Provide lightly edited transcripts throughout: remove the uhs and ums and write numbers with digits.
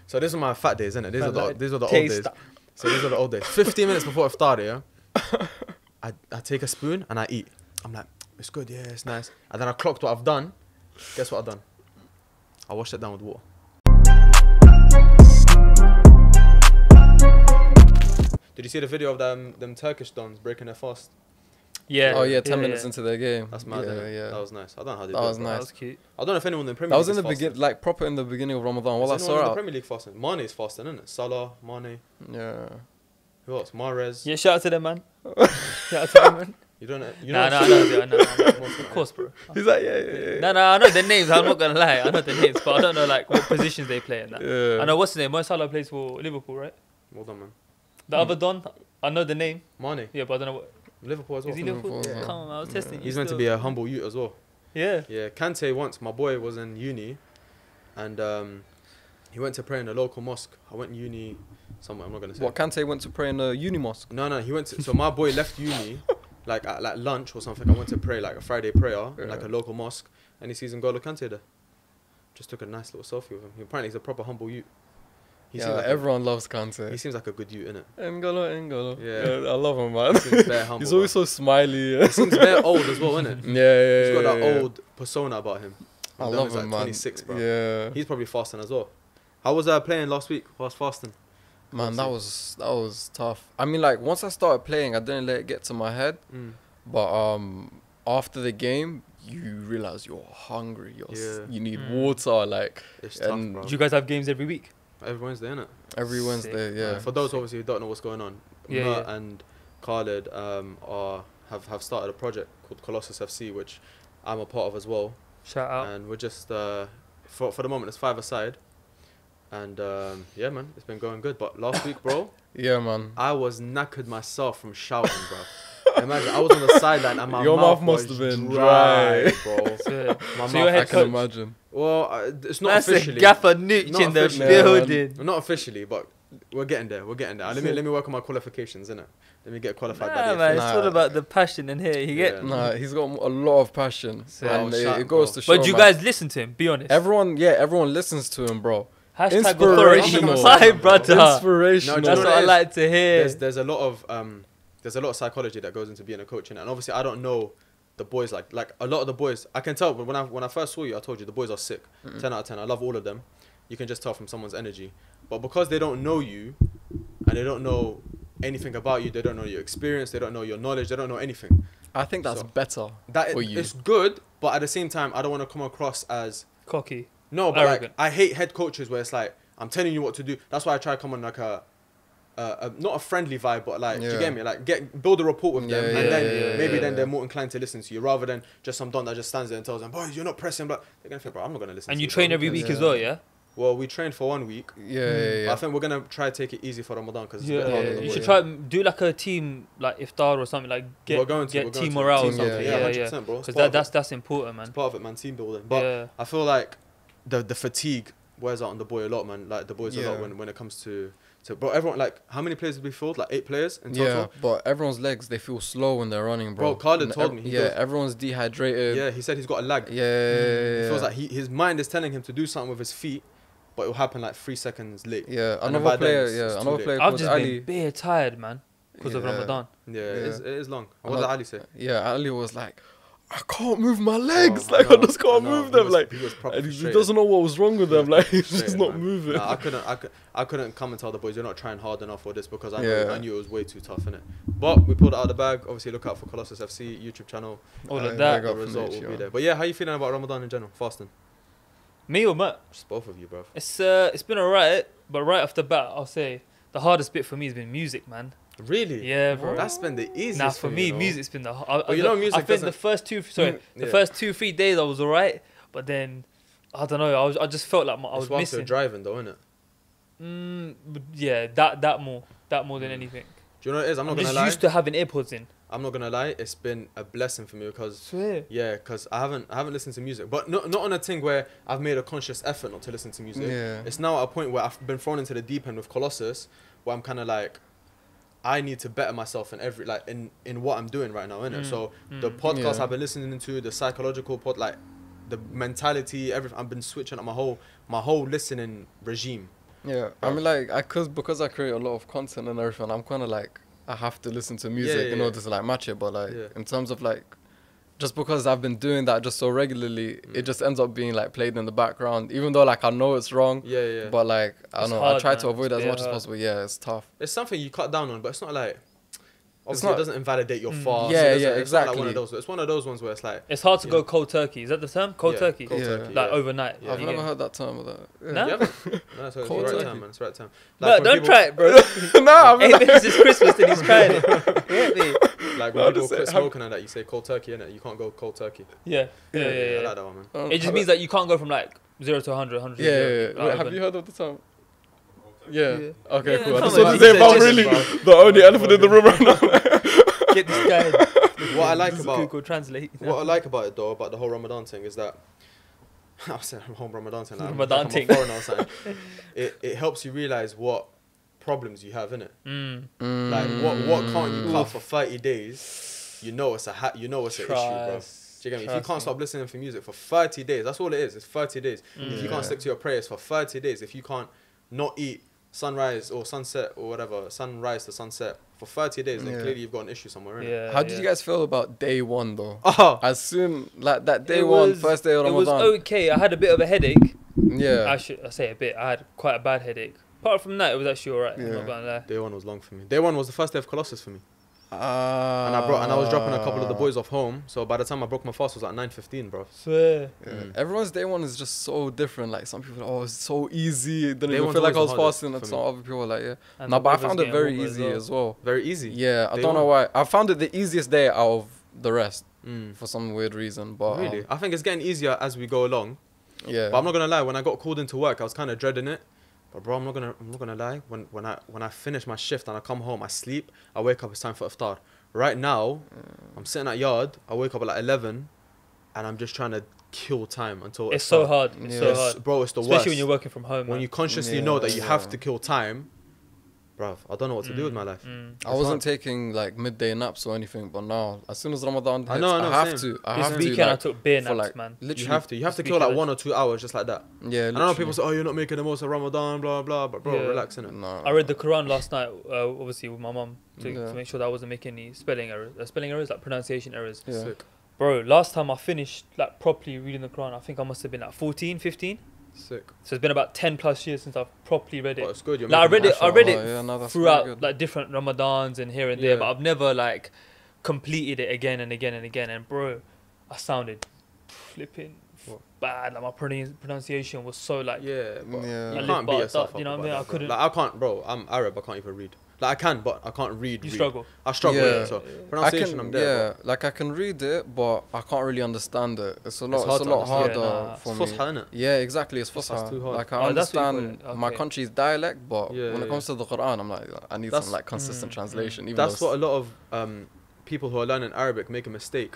So these are my fat days, innit? These are Like, the old taste days. So these are the old days. 15 minutes before iftar, yeah. I take a spoon and I eat. I'm like, it's good, yeah, it's nice. And then I clocked what I've done. Guess what I've done? I washed it down with water. Did you see the video of them Turkish dons breaking their fast? Yeah. Oh yeah, 10 minutes into their game. That's mad. Yeah. That was nice. I don't know how they That did was it. nice. That was cute. I don't know if anyone in the Premier That was League in the is beginning, like proper in the beginning of Ramadan. Well, I Is anyone in the saw Premier League fasting? Mane is fasting, isn't it? Salah, Mane. Yeah. Who else? Mahrez. Yeah, shout out to them, man. Shout out to them, man. You don't know? You Nah, know? I know. Of course, bro. He's like, yeah. No, I know the names. I'm not gonna lie. I know the names, but I don't know like what positions they play in that. Yeah. I know what's his name. Mo Salah plays for Liverpool, right? Well done, man. The other Don, I know the name. Mane. Yeah, but I don't know what. Liverpool as well. Is he Liverpool? Liverpool, yeah. Come on, I was testing you. He's meant to still. be a humble youth as well. Yeah. Yeah, Kante once, my boy was in uni, and he went to pray in a local mosque. I went in uni somewhere, I'm not going to say. What, Kante went to pray in a uni mosque? No, he went to, so my boy left uni, like at like lunch or something. I went to pray, like a Friday prayer, in like a local mosque, and he sees N'Golo Kante there. Just took a nice little selfie with him. Apparently he's a proper humble youth. He seems Yeah, like everyone loves he Kante. seems like a good youth, innit? N'Golo. Yeah. I love him, man. He seems bare humble. He's always so smiley. Yeah. He seems very old as well, innit? Yeah. He's got that old persona about him. I He's love like him, man. 26, bro. Yeah. He's probably fasting as well. How was playing last week? I was fasting. Man, that was tough. I mean, like once I started playing, I didn't let it get to my head. But after the game, you realize you're hungry. You need water. Like It's tough, and bro. Do you guys have games every week? Every Wednesday, innit? every Wednesday, yeah. For those obviously who don't know what's going on, Yeah, Mert yeah. and Khalid have started a project called Colossus FC, which I'm a part of as well. Shout out. And we're just for the moment it's 5-a-side, and yeah, man, it's been going good. But last week, bro, Yeah, man. I was knackered myself from shouting, bro. Imagine I was on the sideline and my Your mouth was must have been dry, dry. bro. So, My so your mouth head I can coach. imagine. Well, it's not That's officially. a gaffer nooch Not in the officially. building. Not officially, but we're getting there. Let me work on my qualifications, innit? Let me get qualified by Nah, the man, FA. it's all about the passion in here. You get. Yeah. Nah, he's got a lot of passion, So- and Oh, shout it goes out, to show. But do you man. guys listen to him? Be honest. Everyone listens to him, bro. Hashtag Inspirational. authority. My brother. Inspirational. No, That's you what know I it is? like to hear. There's a lot of psychology that goes into being a coach, innit? And obviously I don't know the boys like a lot of the boys. I can tell, but when I first saw you, I told you the boys are sick. 10 out of 10. I love all of them. You can just tell from someone's energy. But because they don't know you, and they don't know anything about you, they don't know your experience, they don't know your knowledge, they don't know anything. I think that's So, better That for you. it's good, but at the same time, I don't want to come across as Cocky. no. But like, Arrogant. I hate head coaches where it's like I'm telling you what to do. That's why I try to come on like a not a friendly vibe, but like, do you Yeah. get me? Like, build a rapport with them, Yeah, and then yeah, maybe yeah, then yeah. they're more inclined to listen to you rather than just some don that just stands there and tells them, boys, you're not pressing. But they're gonna think, bro, I'm not gonna listen. And to you bro. train Who every cares?" week as well, yeah? Well, we trained for 1 week. Yeah. But I think we're gonna try to take it easy for Ramadan because it's a bit Yeah, harder. than you what should it try is. do like a team like iftar or something like We're going to get we're team going to. morale or Team something. building. yeah, Yeah, 100%, bro. It's Because part of it. that's important, man. It's part of it, man. Team building. But Yeah. I feel like the fatigue wears out on the boy a lot, man. Like the boys a lot Yeah. when it comes to bro. Everyone, like, how many players did we field? Like 8 players in total. Yeah, but everyone's legs, they feel slow when they're running, bro. Bro, Khalid And told me, he Yeah, goes- everyone's dehydrated. Yeah, he said he's got a lag. Yeah. He feels like his mind is telling him to do something with his feet, but it will happen like 3 seconds late. Yeah, And then another by then player. it's Yeah, too another late. player I've called just Ali. been bare tired, man, because of Yeah. Ramadan. Yeah, Yeah. it is long. And what Another- did Ali say? Yeah, Ali was like, I can't move my legs. Oh, I like I know, just can't I know. move them. He was proper and he frustrated. doesn't know what was wrong with them. He was Like he's just frustrated, not man. moving. Nah, I couldn't come and tell the boys you're not trying hard enough for this because I Yeah. knew it was way too tough, innit? But we pulled it out of the bag. Obviously, look out for Colossus FC YouTube channel. All Yeah, of that. big The up from result Mitch, will be yeah. there. But yeah, how you feeling about Ramadan in general? Fasting? Me or Matt? Just both of you, bro. It's been alright, but right off the bat, I'll say the hardest bit for me has been music, man. Really? Yeah, bro. That's been the easiest. Nah, for me, you know? music's been the. But you know, music I think doesn't- the first two, the Yeah. first 2-3 days I was alright, but then I don't know. I just felt like I It's was whilst you're missing. driving, though, innit? Yeah, that more than anything. Do you know what it is? I'm I'm not just gonna lie. used to having AirPods in. I'm not gonna lie. It's been a blessing for me because Swear. yeah, because I haven't listened to music, but not on a thing where I've made a conscious effort not to listen to music. Yeah. It's now at a point where I've been thrown into the deep end with Colossus, where I'm kind of like, I need to better myself in every in what I'm doing right now, innit? So the podcast Yeah. I've been listening to, the psychological the mentality, everything. I've been switching up my whole listening regime. Yeah, I mean, like, because I create a lot of content and everything, I'm kind of like, I have to listen to music in order to like match it. But like, in terms of like, just because I've been doing that just so regularly, it just ends up being like played in the background, even though like I know it's wrong. Yeah. But like, I don't know, I try to avoid it as much as possible. Yeah, it's tough. It's something you cut down on, but it's not like. Obviously, not, it doesn't invalidate your fast. Yeah, exactly. It's not like one of those. It's one of those ones where it's like. It's hard to go cold turkey. Is that the term? Cold turkey? Cold turkey. Like overnight. I've never heard that term of that. No? No, it's the right term, man. It's the right term. No, don't try it, bro. No, hey, this is Christmas and he's trying it. Get me? Like when people quit smoking and that, you say cold turkey, innit? You can't go cold turkey. Yeah. I like that one, man. It just means that you can't go from like 0 to 100, 100 to 0. Yeah. Wait, have you heard of the term? Yeah. Okay, Yeah, cool. I come just on, want to say if I'm really the only elephant in the room right now. Get this guy. What I like about Google Translate. what I like about it though, about the whole Ramadan thing, is that I was saying whole Ramadan thing. Like, Ramadan I'm thing. a foreigner or something. It helps you realize what problems you have in it. Like what can't you cut for 30 days? You know it's you know it's an issue, bro. Do you get me? If you can't stop listening for music for 30 days, that's all it is. It's 30 days. If you can't stick to your prayers for 30 days, if you can't not eat sunrise or sunset or whatever, sunrise to sunset for 30 days, then clearly you've got an issue somewhere. Yeah. How did you guys feel about day one though? Oh, As soon like that day one, first day of It was Ramadan. okay. I had a bit of a headache. Yeah. I say a bit. I had quite a bad headache. Apart from that, it was actually alright. I'm Yeah. not gonna lie. day one was long for me. Day one was the first day of Colossus for me. And I was dropping a couple of the boys off home. So by the time I broke my fast, it was like 9:15, bro. Swear. Everyone's day one is just so different. Like some people, it's so easy. Didn't Day even one's feel like I always was the hardest fasting. And for some me. other people are like, And No, the but I weather's found it getting very warmer easy as well. Very easy. Yeah, I Day don't know one. why. I found it the easiest day out of the rest for some weird reason. But Really? I think it's getting easier as we go along. yeah. But I'm not gonna lie, when I got called into work, I was kind of dreading it. But bro, I'm not gonna lie. When I finish my shift and I come home, I sleep. I wake up. It's time for iftar. Right now, I'm sitting at yard. I wake up at like 11, and I'm just trying to kill time until It's iftar. so hard. It's so hard. Bro, it's the Especially worst. when you're working from home. When man. you consciously Yeah, know that you have yeah. to kill time, bruv, I don't know what to do with my life. I wasn't taking like midday naps or anything, but now as soon as Ramadan hits, I know, I have same. to. I This have weekend to. I Like, took beer for, naps, like, man. literally, You have to This kill like weekend 1 or 2 hours just like that. Yeah, I know people say, oh, you're not making the most of Ramadan, blah blah, but bro, Yeah. relax, innit? No. I read the Quran last night, obviously with my mum, to Yeah. make sure that I wasn't making any spelling errors, like pronunciation errors. Yeah. Sick. Bro, last time I finished like properly reading the Quran, I think I must have been like 14, 15. Sick. So it's been about 10 plus years since I've properly read But it. it's good. You're Like, I making read it Yeah, no, that's very throughout good. like different Ramadans and here and Yeah. there, but I've never like completed it again and again and again. And bro, I sounded flipping What? bad. Like my pronunciation was so like Yeah, but Yeah. you I can't live beat bar- yourself up. you know what I about mean? that, I bro. couldn't- Like I can't, bro. I'm Arab. I can't even read. Like I can, but I can't read. you read. struggle. I struggle Yeah. with it. So pronunciation, I'm there. Yeah, like I can read it, but I can't really understand it. It's a lot. hard It's a to lot understand. harder Yeah, nah. for It's me. Fusha, innit? Yeah, exactly. It's That's Fusha. too hard. Like I Oh, that's what you call understand it. my Okay. country's dialect, but Yeah, when it yeah. comes to the Quran, I'm like, I need That's- some like consistent translation. Even That's though what a lot of people who are learning Arabic make a mistake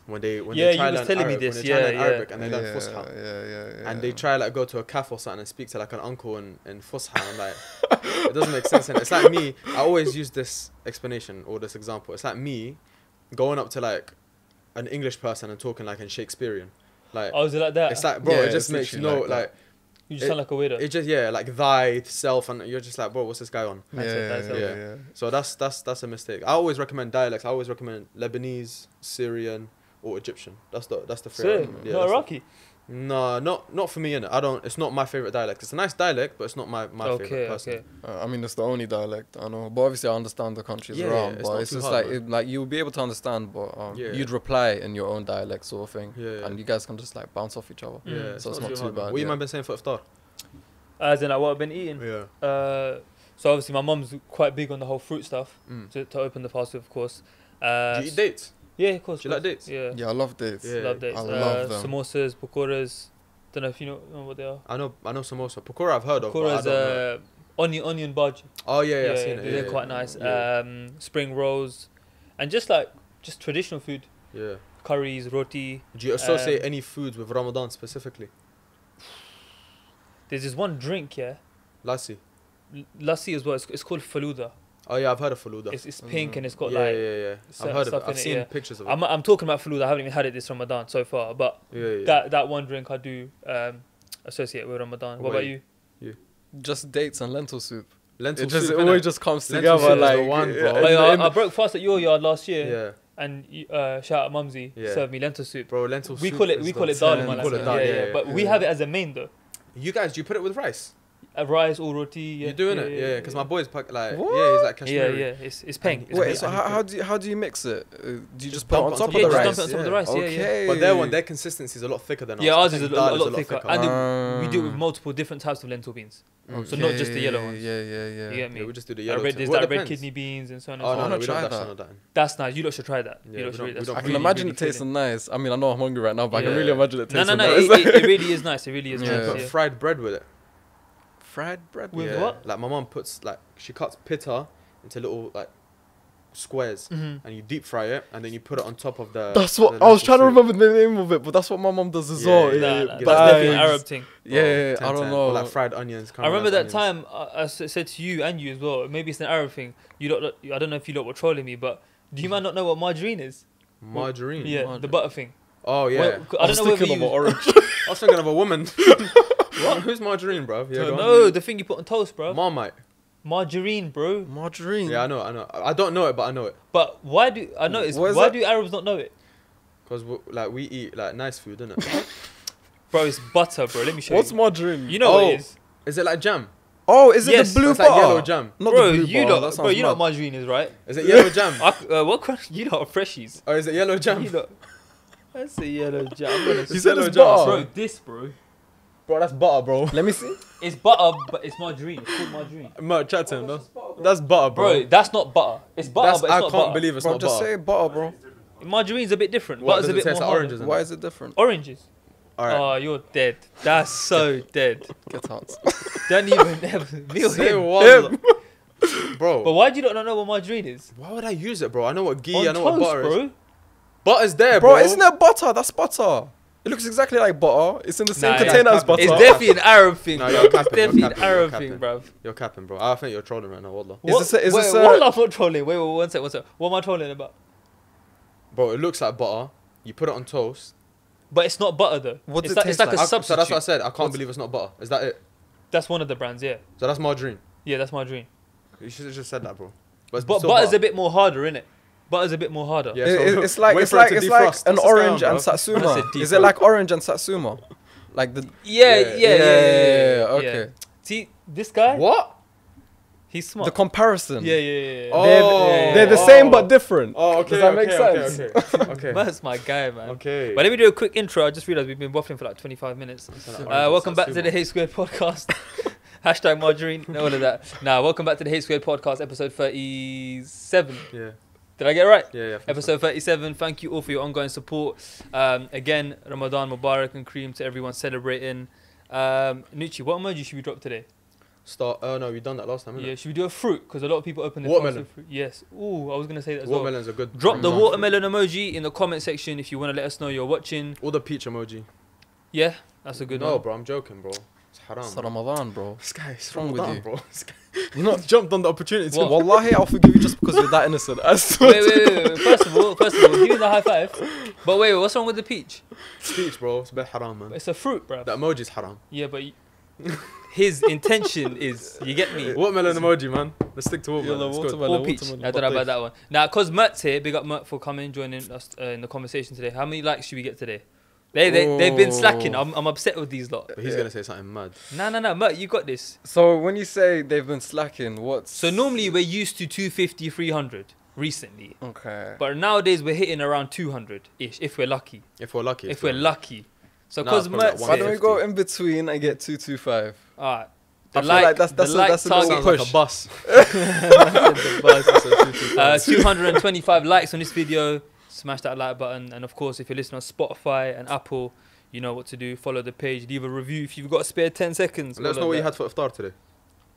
when they Yeah, try you to was learn telling me Arab, this, when they try to learn yeah, Arabic yeah. and they learn Fusha. Yeah. And they try like go to a cafe or something and speak to like an uncle in Fusha. I'm like, it doesn't make sense. And it's like me. I always use this explanation or this example. It's like me going up to like an English person and talking like in Shakespearean. Like Oh, is it like that? it's like, bro, Yeah, it just it's makes literally no like that. like you just sound like a weirdo. it just like thyself, and you're just like, bro, what's this guy on? That's it. Yeah. So that's a mistake. I always recommend dialects. I always recommend Lebanese, Syrian, or Egyptian. That's the three. I So, recommend. Yeah, not that's Iraqi. No, not for me, innit? I don't. It's not my favorite dialect. It's a nice dialect, but it's not my favorite personally. Okay. I mean, it's the only dialect I know, but obviously I understand the countries Yeah, around. it's But not it's too just hard, like man. like you'll be able to understand, but Yeah. you'd reply in your own dialect, sort of thing, Yeah. and you guys can just like bounce off each other. Yeah, So it's not too hard, man. bad, What you yeah. might been saying for iftar? As in, like, what I've been eating. Yeah. So obviously my mum's quite big on the whole fruit stuff Mm. to open the fast with, of course. Do you eat dates? Yeah, of course. Do you like dates? Yeah. Yeah, I love dates. Yeah. Love dates. I love them. Samosas, pakoras. Don't know if you know what they are. I know samosa. Pakora I've heard of, but I Pakoras, don't know. onion bhaji. Oh yeah, I've seen it. They're Yeah, quite yeah, nice. Yeah. Spring rolls, and just traditional food, Yeah. curries, roti. Do you associate any foods with Ramadan specifically? There's this one drink, yeah, Lassi. lassi as well. It's called faluda. Oh yeah, I've heard of faluda. It's pink and it's got yeah, like. yeah. I've certain heard of stuff it. in I've it, seen yeah. pictures of it. I'm talking about faluda. I haven't even had it this Ramadan so far, but Yeah. that one drink I do associate with Ramadan. What about Wait. you? just dates and lentil soup. Lentil It just soup, it always innit? just comes Lentil together soup is the like. one, bro. I broke fast at your yard last year. Yeah, And shout out Mumsy, Yeah. served me lentil soup. bro. Lentil soup. We call it is we the call it ten. dal. We call it dal, yeah, But we yeah. have it as a main though. You guys, do you put it with rice? Rice or roti. Yeah. You doing it? Yeah, because my boy's like, What? yeah, he's like Yeah, Kashmiri. yeah, it's peng. It's Wait, peng. so how do you mix it? Do you just put it dump on it top of yeah, the just rice? dump it on top of the rice. Yeah, yeah. Okay. But their consistency is a lot thicker than ours. Yeah, ours I is think a dal lot thicker, and we do it with multiple different types of lentil beans. So not just the yellow ones. Yeah. You get me? Yeah, we just do the yellow. There's Well, it like red depends. kidney beans and so on and Oh so no, on. no, wanna we try don't. that. That's none of that. That's nice. You lot should try that. Yeah, You lot we should don't- really- we that's don't- I can really, imagine really it tasting filling. nice. I mean, I know I'm hungry right now, but I can Yeah. really imagine it No, tasting no. nice. It really is nice. It really is Yeah. nice. Put Yeah. fried bread with it. Fried bread. With Yeah. what? Like my mom puts like she cuts pita into little like squares, Mhm. and you deep fry it, and then you put it on top of the. That's what the I was lentil trying to soup. remember the name of it, but that's what my mom does as Yeah, well. yeah, Nah, yeah. nah, Give that's us definitely an bags. Arab thing. Yeah, Or I don't 10, know. Or like fried onions. I remember that caramelised time I said to you and you as well. Maybe it's an Arab thing. You lot, I don't know if you lot were trolling me, but do you man not know what margarine is? onions. Margarine. Yeah, the Margarine. butter thing. Oh yeah. Well, I I was don't know whether thinking you. of an orange. I was thinking of a woman. What? Who's margarine, bro? Yeah, go on. No, the thing you put on toast, bro. Marmite. Margarine, bro. Margarine. Yeah, I know. I don't know it, but I know it. But why do I notice? What is Why that? do Arabs not know it, Cause we eat like nice food, innit? bro? It's butter, bro. Let me show What's you. margarine? You know what Oh. it is, Is it like jam? Oh, is it Yes, the blue It's like butter? yellow jam. Not bro. the blue You butter. know, That bro. sounds You know what mad. margarine is, right? Is it yellow jam? What kind? You know what freshies? Or is it yellow jam? You know, that's a yellow jam. I'm gonna You It's said yellow it's jam. butter. bro, this, bro. Bro, that's butter, bro. Let me see. It's butter, but it's margarine. It's called margarine. Chat to him, that's butter, Bro, that's not butter. It's butter, That's, but it's I not can't butter. believe it's Bro, not just butter. say butter, bro. Margarine's a bit different. What, Butter's a does it bit taste more like harder. oranges? Why is it different? Oranges. Alright. Oh, you're dead. That's so dead. Get out. Don't even have me or Say him. what? Bro. But why do you not know what margarine is? Why would I use it, bro? I know what ghee, On I know toast, what butter is. bro. Butter's there, Bro, bro. isn't that butter? That's butter. It looks exactly like butter. It's in the same Nah, container yeah, as butter. It's definitely an Arab thing, No, bro. you're capping, It's definitely you're an capping, Arab you're thing, capping. bro. You're capping, bro. I think you're trolling right now, wallah. Is this Wait, a- what am I trolling? Wait, one sec. What am I trolling about? Bro, it looks like butter. You put it on toast. But it's not butter though. What it's does it it's taste like like? a So substitute. that's what I said. I can't What's- believe it's not butter. Is that it? That's one of the brands, yeah. So that's margarine. Yeah, that's margarine. You should have just said that, bro. But, But still butter's butter. a bit more harder, innit? Butter's a bit more harder. Yeah, It- so it's like wait it's for it like to it's like defrost. an What's this going orange on, and bro? That's satsuma. a deep Is it root. like orange and satsuma? Like the Yeah. okay. See, this guy, What? he's smart. The comparison. Yeah. Oh. They're the same but different. Oh, okay. Does that make sense? Okay. Okay. That's my guy, man. Okay. But let me do a quick intro. I just realised we've been waffling for like 25 minutes. Welcome back to the Hate Squared podcast. Hashtag margarine, no all of that. Nah, welcome back to the Hate Squared podcast, episode 37. Yeah. Did I get it right? Yeah. I think so. Episode 37. Thank you all for your ongoing support. Again, Ramadan Mubarak and Cream to everyone celebrating. Nucci, what emoji should we drop today? Start. Oh no, we done that last time. Yeah, Innit? should we do a fruit? Because a lot of people open their Watermelon. phones with fruit. Yes. Ooh, I was gonna say that as well. Watermelon's a good. Drop the Ramadan watermelon emoji in the comment section if you want to let us know you're watching. fruit. Or the peach emoji. Yeah, that's a good No, one. bro, I'm joking, bro. It's haram. It's Ramadan, bro. This guy is What's wrong with Ramadan, you? bro. This guy You know, jumped on the opportunity. What? wallahi, I'll forgive you just because you're that innocent. I swear. Wait. First of all, give me the high five. But wait, what's wrong with the peach? Peach, bro. It's a bit haram, man. It's a fruit, bro. The emoji's haram. Yeah, but his intention is, you get me? Watermelon emoji, man. Let's stick to watermelon. Yeah, It's good. watermelon. Or peach. watermelon. I don't know about that one. Now, because Mert's here, big up Mert for coming, joining us in the conversation today. How many likes should we get today? They've been slacking. I'm upset with these lot. But he's gonna say something mad. No, Mert, you got this. So when you say they've been slacking, what's So normally we're used to 250, 300 recently. okay? But nowadays we're hitting around 200-ish, if we're lucky. If we're lucky. If we're lucky. So Nah, because it's probably Mert's like Why don't we 150. go in between and get 225? Alright. I feel like that's the a like little target Sounds like push. a bus. The 225 likes on this video. Smash that like button, and of course, if you're listening on Spotify and Apple, you know what to do. Follow the page, leave a review if you've got a spare 10 seconds. Let us all know of what you that. had for iftar today.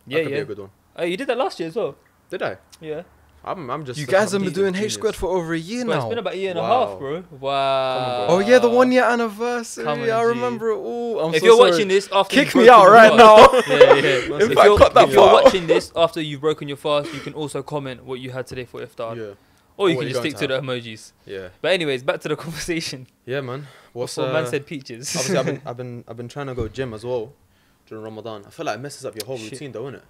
Yeah, That could be yeah. a good one. Oh, you did that last year as well. Did I? Yeah. I'm just. You guys have I'm been doing genius. H squared for over a year Bro, now. it's been about a year and a Wow. half, bro. Wow. Oh yeah, the 1 year anniversary. Come on, I G. remember it all. I'm If so you're sorry. watching this after Kick you've me broken out your right fast- now. Yeah. If If I you're, cut that if you're part. watching this after you've broken your fast, you can also comment what you had today for iftar, Yeah. or you Or what can you're just going stick to to the emojis. Yeah. But anyways, back to the conversation. Yeah, man. What's Before man said peaches. Obviously, I've been trying to go gym as well. during Ramadan. I feel like it messes up your whole routine, though, innit?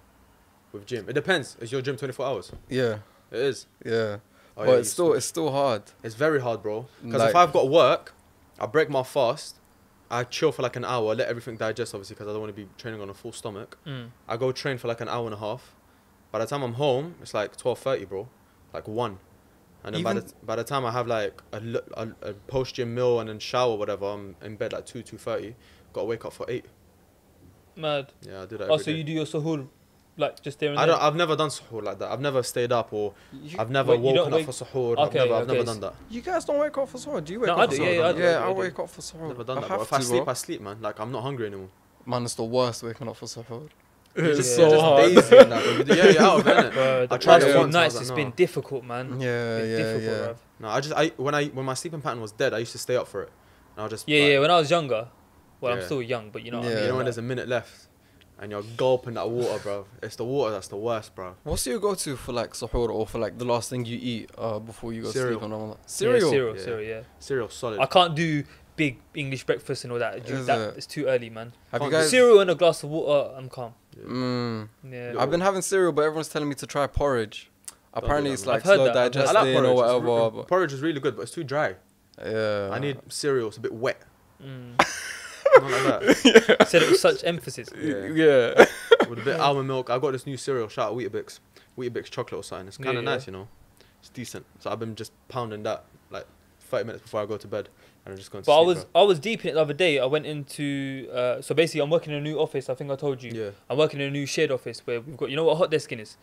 With gym, it depends. Is your gym 24 hours? Yeah. It is. Yeah. Oh, But it's still hard. It's very hard, bro. Because Like- if I've got work, I break my fast. I chill for like an hour, let everything digest, obviously, because I don't want to be training on a full stomach. I go train for like an hour and a half. By the time I'm home, it's like 12:30, bro. Like 1. And then by the time I have like a post-gym meal and then shower, whatever, I'm in bed like 2:30. Got to wake up for 8. Mad. Yeah, I do that Oh, every so day. you do your suhoor, like, just there and then? I've never done suhoor like that. I've never stayed up or I've never Wait, you don't woken up for suhoor. Okay, I've never okay. done that. You guys don't wake up for suhoor. Do you wake No, up I for do, suhoor? yeah, I do, Yeah, I I do. wake up for suhoor. Never done that, I bro. have If I to, sleep, bro. I sleep, man. Like, I'm not hungry anymore. Man, it's the worst waking up for suhoor. You're It's just, so you're just hard. lazy and that, bro. Yeah, you're out of it, innit? Bro, the I tried past it few once, I nights, was it's like, been no. difficult, man. Yeah, It's difficult, bruv. No, when my sleeping pattern was dead, I used to stay up for it. And I just Yeah, when I was younger, well, I'm Yeah. still young, but you know what I Yeah. mean? You know when like- there's a minute left, and you're gulping that water, bro. It's the water that's the worst, bro. What's your go-to for like suhoor or for like the last thing you eat before you go Cereal. sleep on Ramadan? Yeah, Cereal. cereal, yeah. Cereal solid. I can't do big English breakfast and all that. Is That it? it's too early, man. Have you Can't do guys? Cereal and a glass of water, I'm calm. Yeah. I've been having cereal, but everyone's telling me to try porridge. Don't Apparently, do it's that, man. like I've heard slow that, I've heard that. I digesting like or porridge. whatever. But Porridge is really good, but it's too dry. yeah, I need cereal. It's a bit wet. Mm. Not like that. Said it with such emphasis. yeah. With a bit of almond milk. I got this new cereal. Shout out Weetabix chocolate or something. It's kind of Yeah, yeah. nice, you know. It's decent. So I've been just pounding that like 30 minutes before I go to bed, and I'm just going to But sleep. I was deep in it the other day. I went into so basically I'm working in a new office. I think I told you. Yeah. I'm working in a new shared office where we've got, you know what a hot desking is?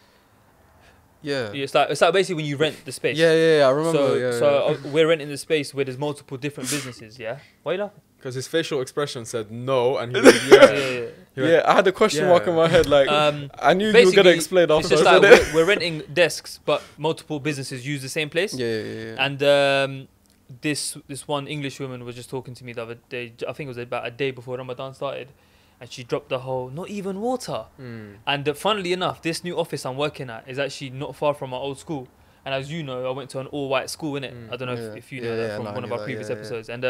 Yeah. It's like basically when you rent the space. Yeah, I remember. So we're renting the space where there's multiple different businesses. Yeah. Why you laughing? Because his facial expression said no, and he was yeah. He went, yeah, I had a question mark in my head. Like, I knew you were gonna basically, explain It's after just I like said it. we're renting desks, but multiple businesses use the same place. Yeah. And this one English woman was just talking to me the other day. I think it was about a day before Ramadan started, and she dropped the whole not even water. And funnily enough, this new office I'm working at is actually not far from my old school. And as you know, I went to an all-white school, innit? I don't know if you know that from one of our previous episodes. And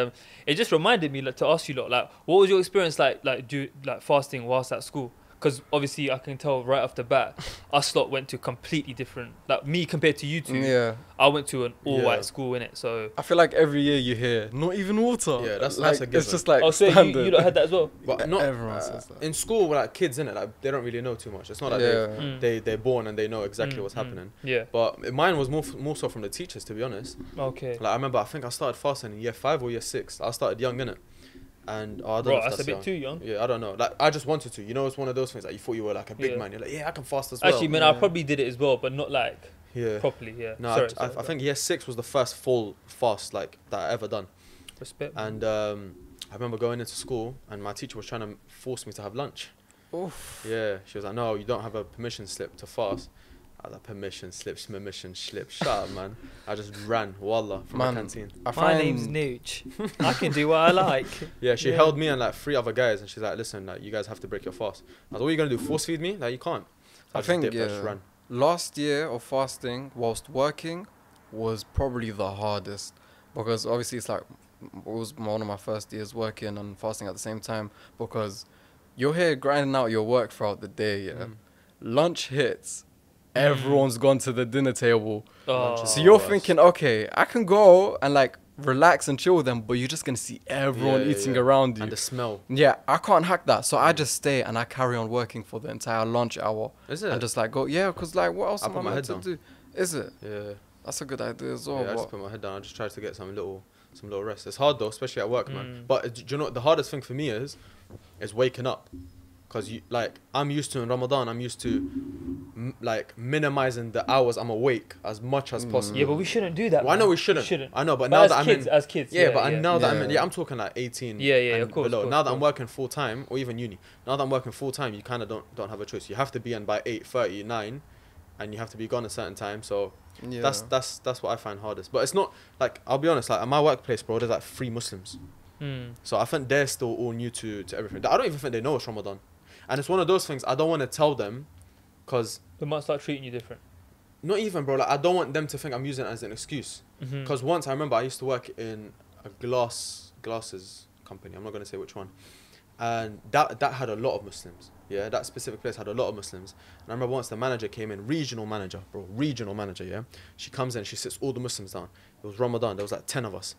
it just reminded me to ask you lot, like, what was your experience like fasting whilst at school? Because obviously I can tell right off the bat, us lot went to completely different, like me compared to you two. Yeah. I went to an all-white Yeah. school, innit? So. I feel like every year you hear not even water. Yeah, that's like a given. it's just like Oh, so standard. you lot had that as well? But not Everyone says that. in school. Like kids, innit? Like they don't really know too much. It's not like they're born and they know exactly what's happening. Yeah. But mine was more so from the teachers, to be honest. Okay. Like I remember, I think I started fasting in year 5 or year 6. I started young, innit? And I don't Bro, know if that's a bit young. too young. Yeah, I don't know. Like I just wanted to. You know, it's one of those things. Like you thought you were like a big man. You're like, yeah, I can fast as well. Actually, man, I probably did it as well, but not like yeah. properly. Yeah. No, Sorry, I think year 6 was the first full fast like that I ever done. Respect. And I remember going into school and my teacher was trying to force me to have lunch. Oof. Yeah, she was like, no, you don't have a permission slip to fast. I was like, permission slip. Shut up, man. I just ran, wallah, from the canteen. My name's Nooch. I can do what I like. Yeah, she held me and like 3 other guys and she's like, listen, like you guys have to break your fast. I was like, what are you going to do, force feed me? Like you can't. I just think, dipped, I yeah. just ran. Last year of fasting whilst working was probably the hardest because obviously it's like it was one of my first years working and fasting at the same time because you're here grinding out your work throughout the day. Yeah, lunch hits. Everyone's gone to the dinner table. Oh, So you're worse. thinking, okay, I can go and like relax and chill with them, but you're just gonna see everyone eating around you. And the smell. Yeah, I can't hack that. So I just stay and I carry on working for the entire lunch hour. Is it? And just like go, yeah, because like what else I am put I my meant head to down. do? Is it? Yeah. That's a good idea as well. Yeah, I just but put my head down. I just tried to get some little rest. It's hard though, especially at work, man. But do you know what the hardest thing for me is waking up, because I'm used to in Ramadan. I'm used to like minimizing the hours I'm awake as much as possible. yeah, but we shouldn't do that. Well, I know man. we shouldn't. I know, but But now as that kids, I'm in, as kids. yeah, but now that Yeah. I'm talking like 18. Yeah, and of course, below. of course, Now that of I'm working full time or even uni. Now that I'm working full time, you kind of don't have a choice. You have to be in by 8:30, 9, and you have to be gone a certain time. So yeah. that's what I find hardest. But it's not like, I'll be honest, like at my workplace, bro, there's like 3 Muslims. So I think they're still all new to everything. I don't even think they know it's Ramadan. And it's one of those things I don't want to tell them, because They might start treating you different. not even, bro, like I don't want them to think I'm using it as an excuse. Mm-hmm. Because once I remember I used to work in a glasses company. I'm not going to say which one. and that had a lot of Muslims. Yeah, that specific place had a lot of Muslims. And I remember once the manager came in, regional manager, yeah. She comes in, she sits all the Muslims down. It was Ramadan, there was like 10 of us.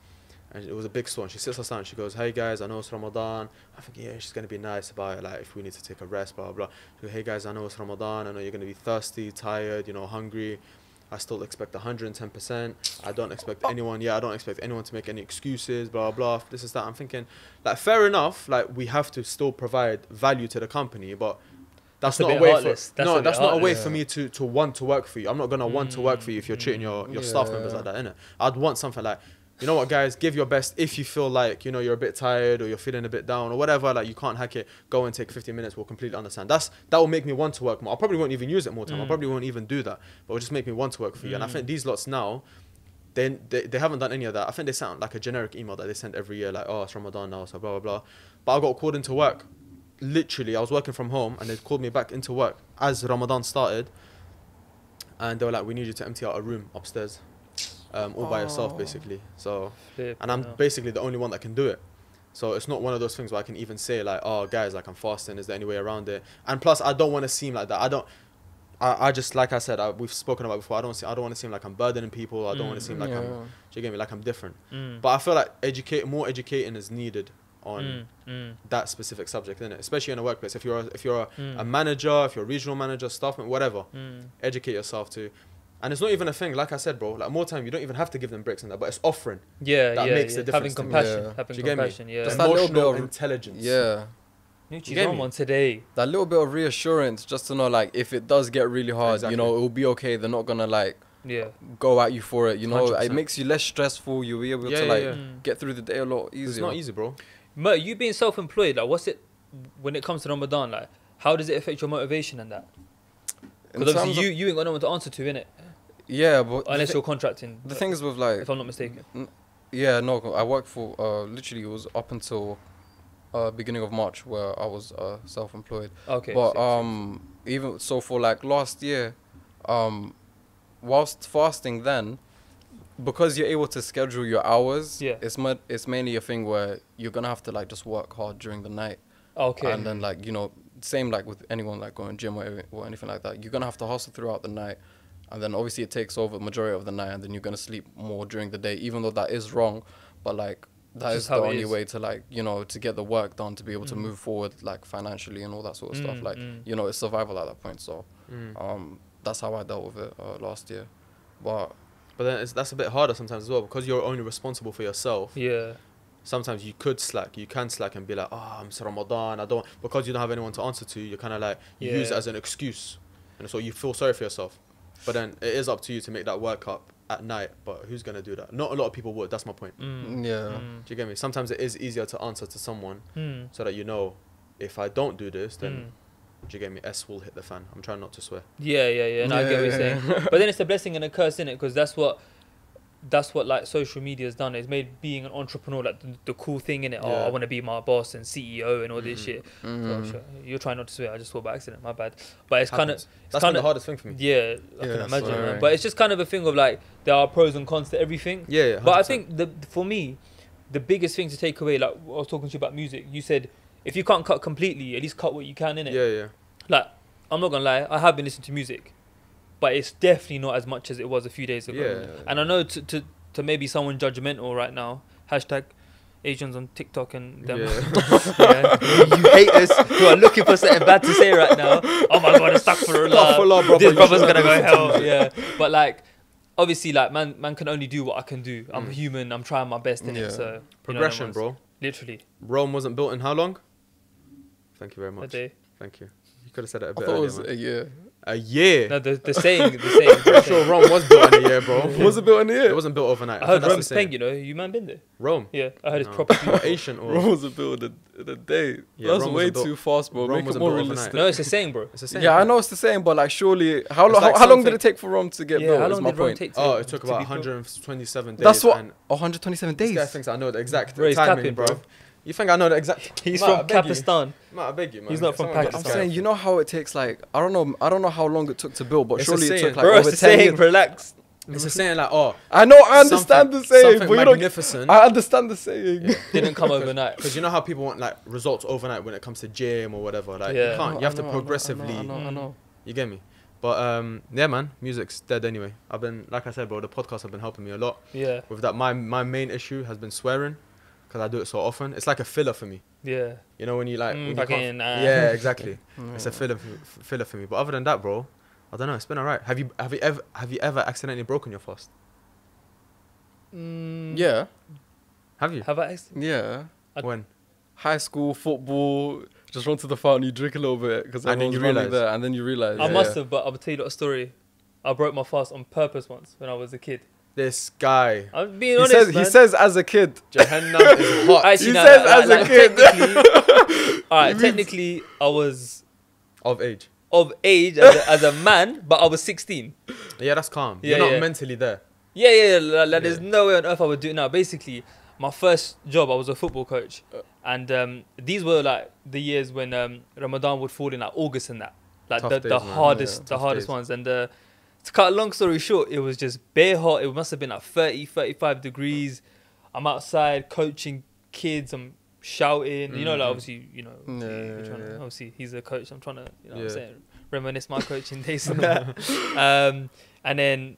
And it was a big store, and she sits us down and she goes, hey guys, I know it's Ramadan. I think, yeah, she's going to be nice about it, like if we need to take a rest, blah, blah, blah. She goes, hey guys, I know it's Ramadan. I know you're going to be thirsty, tired, you know, hungry. I still expect 110%. I don't expect anyone to make any excuses, blah, blah, this is that. I'm thinking, like, fair enough, like, we have to still provide value to the company, but that's not a way for way for me to want to work for you. I'm not going to want to work for you if you're treating your staff members like that, innit? I'd want something like, you know what, guys, give your best. If you feel like, you know, you're a bit tired or you're feeling a bit down or whatever, like you can't hack it, go and take 15 minutes. We'll completely understand. That will make me want to work more. I probably won't even use it more time. I probably won't even do that. But it'll just make me want to work for you. And I think these lots now, they haven't done any of that. I think they sound like a generic email that they send every year, like, oh, it's Ramadan now, so blah, blah, blah. But I got called into work. Literally, I was working from home and they called me back into work as Ramadan started. And they were like, we need you to empty out a room upstairs. All by yourself, basically. So, and I'm basically the only one that can do it. So it's not one of those things where I can even say like, oh guys, like I'm fasting, is there any way around it? And plus I don't want to seem like that. I just, like I said, we've spoken about before, I don't want to seem like I'm burdening people. I don't want to seem like I'm different. But I feel like more educating is needed on that specific subject, innit? Especially in a workplace. If you're a manager, if you're a regional manager, staff, whatever, educate yourself too. And it's not even a thing, like I said, bro. Like more time, you don't even have to give them breaks in that, but it's offering. Yeah, that makes a difference. Having compassion, having compassion. Yeah, just that little bit of intelligence. Yeah. Nucci's on one today. That little bit of reassurance, just to know, like, if it does get really hard, you know, it will be okay. They're not gonna like, go at you for it. You know, 100%. It makes you less stressful. You'll be able to get through the day a lot easier. It's not easy, bro. But you being self-employed, like, what's it when it comes to Ramadan? Like, how does it affect your motivation and that? Because obviously you ain't got no one to answer to, innit? Yeah, but unless you're contracting. The thing is with like, if I'm not mistaken. Yeah, no, I worked for literally it was up until beginning of March where I was self-employed. Okay. But even so for like last year, whilst fasting then, because you're able to schedule your hours, it's mainly a thing where you're gonna have to like just work hard during the night. Okay. And then like, you know, same like with anyone like going gym or anything like that, you're gonna have to hustle throughout the night. And then obviously it takes over the majority of the night, and then you're going to sleep more during the day, even though that is wrong. But like, that is the only way to like, you know, to get the work done, to be able to move forward like financially and all that sort of stuff. Like, you know, it's survival at that point. So that's how I dealt with it last year. But then that's a bit harder sometimes as well, because you're only responsible for yourself. Yeah. Sometimes you can slack and be like, oh, I'm Ramadan, because you don't have anyone to answer to, you're kind of like, you use it as an excuse. And so you feel sorry for yourself. But then it is up to you to make that work up at night. But who's going to do that? Not a lot of people would. That's my point. Yeah. Do you get me? Sometimes it is easier to answer to someone so that you know, if I don't do this, then, do you get me? S will hit the fan. I'm trying not to swear. Yeah. No, I get what you're saying. But then it's a blessing and a curse, innit? Because that's what like social media has done. It's made being an entrepreneur like the cool thing, innit? Oh, I want to be my boss and CEO and all this shit. So, you're trying not to swear. I just thought by accident. My bad. But it's kind of that's been the hardest thing for me. Yeah, I can imagine. Man. But it's just kind of a thing of like there are pros and cons to everything. Yeah. 100%. But I think for me, the biggest thing to take away, like I was talking to you about music. You said if you can't cut completely, at least cut what you can, innit? Yeah. Like I'm not gonna lie, I have been listening to music, but it's definitely not as much as it was a few days ago. Yeah. And I know to maybe someone judgmental right now, hashtag Asians on TikTok and them. You haters who are looking for something bad to say right now. Oh my god, it's stuck for a lot. This brother's gonna go hell. Yeah. But like, obviously, like man can only do what I can do. I'm human. I'm trying my best in it. So progression, bro. Literally. Rome wasn't built in how long? Thank you very much. A day. Thank you. You could have said it a bit I thought earlier, it was man. a year. A year? No, the saying. The sure Rome was built in a year, bro. Was it built in a year? It wasn't built overnight. I heard Rome's paying, you know. You man been there? Rome? Yeah, I heard it's proper. Or ancient or... Rome wasn't built in a day. Yeah, that's way too fast, bro. Rome Make it more realistic. No, it's a saying, bro. It's a saying. Yeah, I know it's the same, but like surely, how long did it take for Rome to get built? How Is long my did Rome point. take? Oh, it took about 127 days. That's what. 127 days. This guy thinks I know the exact Bro, he's timing, capping, bro. bro. You think I know the exact? He's from Pakistan. I beg you, man. He's not from Pakistan. I'm saying, you know how it takes like I don't know how long it took to build, but It's surely a it saying. took like Bro, over it's 10 saying, years. relax. It's a saying like, oh, I understand the saying, but you don't. magnificent. I understand the saying. Yeah. Didn't come overnight. Because you know how people want like results overnight when it comes to gym or whatever. Like Yeah. you can't. You have to progressively. I know. You get me? But yeah, man, music's dead anyway. I've been, like I said, bro, the podcasts have been helping me a lot. Yeah. With that, my main issue has been swearing, because I do it so often. It's like a filler for me. Yeah. You know when you like. When you fucking, can't- yeah, exactly. It's a filler for me. But other than that, bro, I don't know. It's been alright. Have you ever accidentally broken your fast? Yeah. Have you? Have I? Yeah. When? High school football. Just run to the fountain, you drink a little bit because And then you realize realise. there, and then you realize. I must have, but I'll tell you a story. I broke my fast on purpose once when I was a kid. This guy. I'm being He honest, says, man. he says as a kid. Jahannam is hot. Actually, He no, says no, as a kid. Technically, all right, technically, I was Of age. of age as a man, but I was 16. Yeah, that's calm. Yeah, You're not yeah. mentally there. Yeah. Like, there's no way on earth I would do it now. Basically, my first job, I was a football coach. And these were like the years when Ramadan would fall in like August and that. Like Tough the days, man. hardest, Yeah, the tough hardest days. ones. And to cut a long story short, it was just bare hot. It must have been like 30, 35 degrees. I'm outside coaching kids. I'm shouting. You know, like obviously, you know, we're trying to, obviously he's a coach. I'm trying to, you know what I'm saying, reminisce my coaching days and that. And then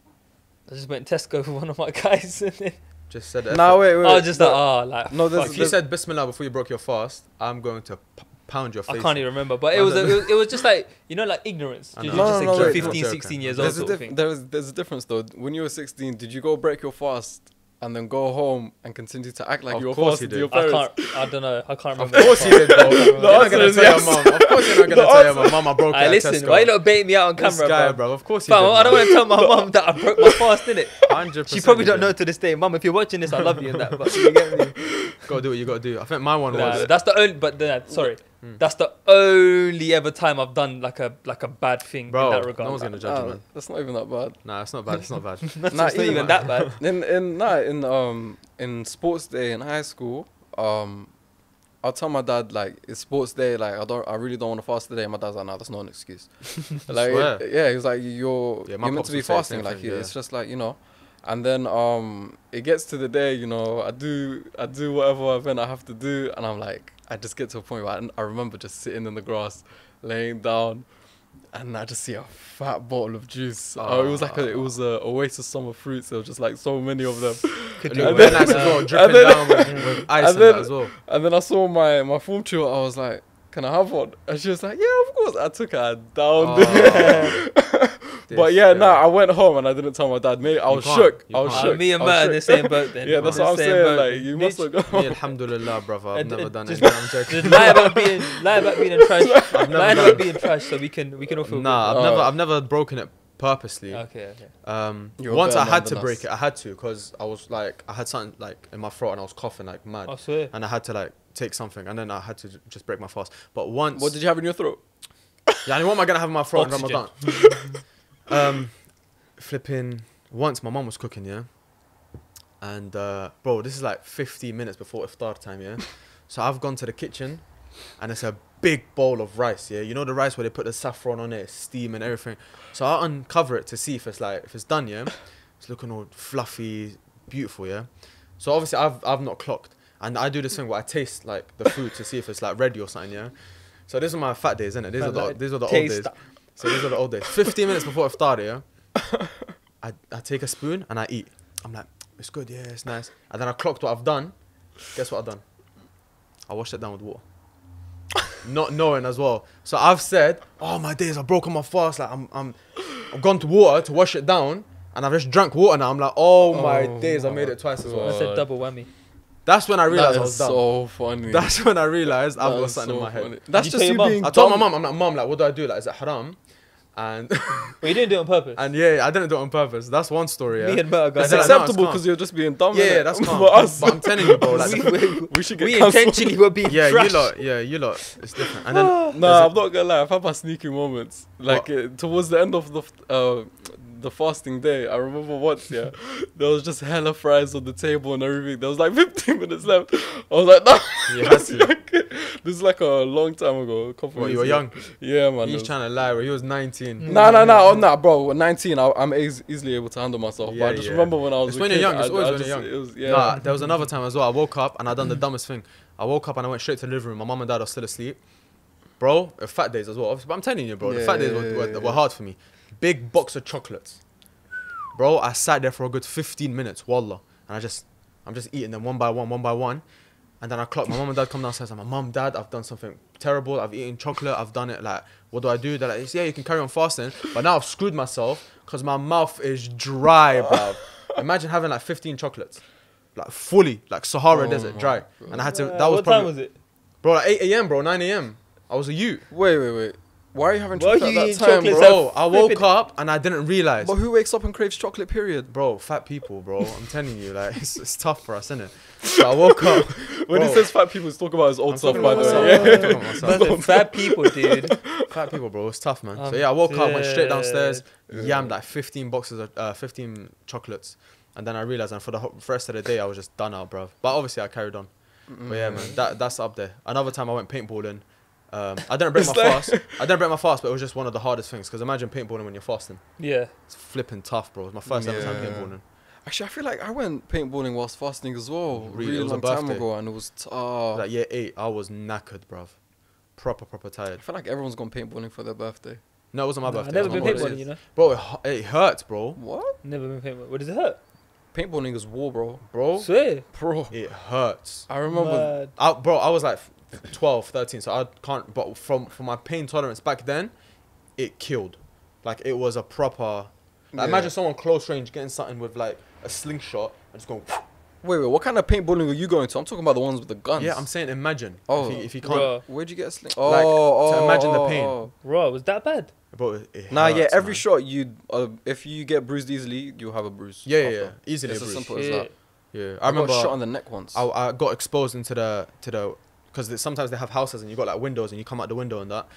I just went to Tesco for one of my guys. And then Just said it. Now wait. I was just like, No, fuck If it. you said Bismillah before you broke your fast, I'm going to pound your face. I can't even remember, but it was just like, you know, like ignorance. I You're know. just No, like wait, 15, no. 16 years old There's sort of thing. there's a difference though. When you were 16, did you go break your fast and then go home and continue to act like Of you were course fasting he to your did. parents? I don't know. I can't Of remember. course you did, bro. You're not answer gonna is tell yes. your mom. Of course you're not gonna tell your mom. Mom, I broke it Alright, at listen, Tesco. why you not baiting me out on This camera, guy, bro? bro. Of course you Fam, did. I don't want to tell my mum that I broke my fast, innit? 100%. She probably don't you know to this day. Mum, if you're watching this, I love you and that. But you get me? did. Gotta do what you gotta do. I think my one Nah, was. that's the only. But sorry, that's the only ever time I've done like a bad thing in that Bro, regard. no one's gonna judge you, man. That's not even that bad. Nah, it's not bad. It's not bad. That's Nah, not even that bad. In sports day in high school, I'll tell my dad like it's sports day, like I really don't want to fast today. And my dad's like, nah, that's not an excuse. Like Swear. yeah, he was like you're Yeah, my meant pops to be would say the fasting. same Like thing, yeah. it's just like, you know. And then it gets to the day, you know, I do whatever event I have to do, and I'm like, I just get to a point where I remember just sitting in the grass, laying down, and I just see a fat bottle of juice. It was like it was a Oasis summer fruits. There was just like so many of them. Could And do then, it. nice as well, dripping down with ice and that as well. And then I saw my form tutor. I was like, "Can I have one?" And she was like, "Yeah, of course." I took her down. But yeah, I went home and I didn't tell my dad. Mate, I was can't. shook. You I was can't. shook. Me and I was Matt in the shook. same boat then. Yeah, that's We're what I'm in the same saying. boat. Like you must have Me, gone. alhamdulillah, brother. I've never done it. just- I'm joking. Just lie about being in trash. I've never Lie done about being trash so we can all feel Nah, I've never broken it purposely. good. Okay. You're a Once better I had man to than break us. it. I had to because I was like, I had something like in my throat and I was coughing like mad, I swear. and I had to like take something, and then I had to just break my fast. But once, What did you have in your throat? yeah, and what am I gonna have in my throat in Oxygen. Ramadan? Flipping. Once my mum was cooking, yeah, and bro, this is like 15 minutes before iftar time, yeah. So I've gone to the kitchen, and it's a big bowl of rice, yeah. You know the rice where they put the saffron on it, steam and everything. So I uncover it to see if it's done, yeah. It's looking all fluffy, beautiful, yeah. So obviously I've not clocked, and I do this thing where I taste like the food to see if it's like ready or something, yeah. So these are my fat days, innit? These are the old days. So these are the old days. 15 minutes before iftar, yeah. I take a spoon and I eat. I'm like, it's good, yeah, it's nice. And then I clocked what I've done. Guess what I've done? I washed it down with water. Not knowing as well. So I've said, oh my days, I've broken my fast. Like I've gone to water to wash it down, and I've just drank water now. I'm like, oh my days, I made it twice as well. I said double whammy. That's when I realized I That was is done. so funny. That's when I realized I've That got is something in so my head. funny. That's You just tell you your mum? being I told my dumb. mum, I'm like, mum, like, what do I do? Like, is it haram? And Well, you didn't do it on purpose. and yeah, I didn't do it on purpose. That's one story. Yeah, Me and Mert That's It's got like, no, acceptable calm. because you're just being dumb. Yeah, innit? that's calm. For us, But I'm telling you, bro. Like, we should get we cancelled. intentionally were being yeah, trash. you lot, it's different. And then Nah, I'm not gonna lie. I've had my sneaky moments. Like towards the end of the fasting day, I remember once, yeah, there was just hella fries on the table and everything. There was like 15 minutes left. I was like, no, you had to. This is like a long time ago. A couple What, years you were ago. young? Yeah, man. He's trying to lie, bro. He was 19. Nah, bro. At 19, I'm easily able to handle myself. Yeah, but I just yeah. remember when I was It's a when kid, you're young. It's always I when just, you're young. It was, yeah. Nah, there was another time as well. I woke up and I done the dumbest thing. I woke up and I went straight to the living room. My mum and dad are still asleep. Bro, fat days as well. Obviously, but I'm telling you, bro, the fat days were hard for me. Big box of chocolates. Bro, I sat there for a good 15 minutes, wallah. And I'm just eating them one by one. And then I clocked. My mum and dad come downstairs. I'm like, Mum, Dad, I've done something terrible. I've eaten chocolate. I've done it. Like, what do I do? They're like, yeah, you can carry on fasting. But now I've screwed myself because my mouth is dry, bro. Imagine having like 15 chocolates. Like fully, like Sahara Desert, dry. God. And I had to, that was what probably, time was it? bro, like 8 a.m., bro, 9 a.m. I was a youth. Wait. Why are you having Why are chocolate you at eating that time, chocolates bro? Bro, I woke up and I didn't realize. But who wakes up and craves chocolate, period? Bro, fat people, bro. I'm telling you, like, it's tough for us, innit? So I woke up. When he bro, says fat people, he's talking about his old I'm stuff, talking by about the myself. way. I'm talking about myself. But the fat people, dude. Fat people, bro. It's tough, man. So yeah, I woke up, went straight downstairs, Yeah. yammed like 15 boxes of 15 chocolates, and then I realized, and for the rest of the day, I was just done out, bro. But obviously, I carried on. But yeah, man, that's up there. Another time I went paintballing. I didn't break my fast. I didn't break my fast, but it was just one of the hardest things. Because imagine paintballing when you're fasting. Yeah. It's flipping tough, bro. It's my first ever time Yeah. paintballing. Actually, I feel like I went paintballing whilst fasting as well. Really? Really It was a long time birthday. ago, and it was tough. Like year 8, I was knackered, bruv. Proper I tired. feel like everyone's gone paintballing for their birthday. No, it wasn't my Nah, birthday. I've it never was been my paintballing, brother's. you know. Bro, it hurts, bro. What? Never been paintballing. What does it hurt? Paintballing is war, bro. Bro, Swear. Bro, it hurts. I remember. Mad. I was like 12, 13, so I can't. But from my pain tolerance back then, it killed. Like it was a proper. Like, Yeah. imagine someone close range getting something with like a slingshot and just going. Wait, what kind of paintballing are you going to? I'm talking about the ones with the guns. Yeah, I'm saying imagine. Oh, if you can't. Bro, Where'd you get a sling? Like, to imagine the pain. bro, was that bad? Bro, it Nah, yeah, hurts, every man. shot if you get bruised easily, you'll have a bruise. Yeah, after. easily. It's a as bruise. simple as Shit. that. Yeah, I I remember. got shot on the neck once. I got exposed into the because sometimes they have houses and you got like windows and you come out the window and that.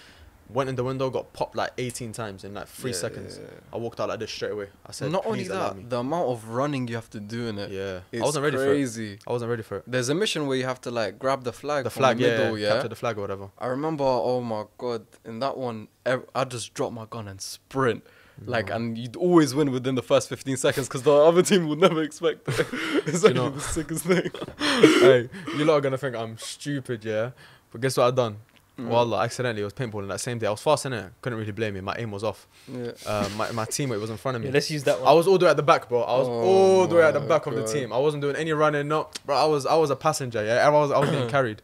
Went in the window, got popped like 18 times in like 3 Yeah, seconds. yeah, yeah. I walked out like this straight away. I said, Not only "Please allow that, me." the amount of running you have to do in it. Yeah, It's I wasn't ready crazy. for it. I wasn't ready for it. There's a mission where you have to like grab the flag. The from flag, the middle, yeah, capture the flag or whatever. I remember, oh my god, in that one, I just dropped my gun and sprint. Like, and you'd always win within the first 15 seconds because the other team would never expect it. It's You actually know- the sickest thing. Hey, you lot are gonna think I'm stupid, yeah. But guess what I done? Mm. Wallah, accidentally I was paintballing that same day. I was fast in it. Couldn't really blame me. My aim was off. Yeah. My teammate was in front of me. Yeah, let's use that one. I was all the way at the back, bro. I was Oh all the way at the my back of the God. team. I wasn't doing any running. No, bro. I was a passenger. Yeah, I was getting carried,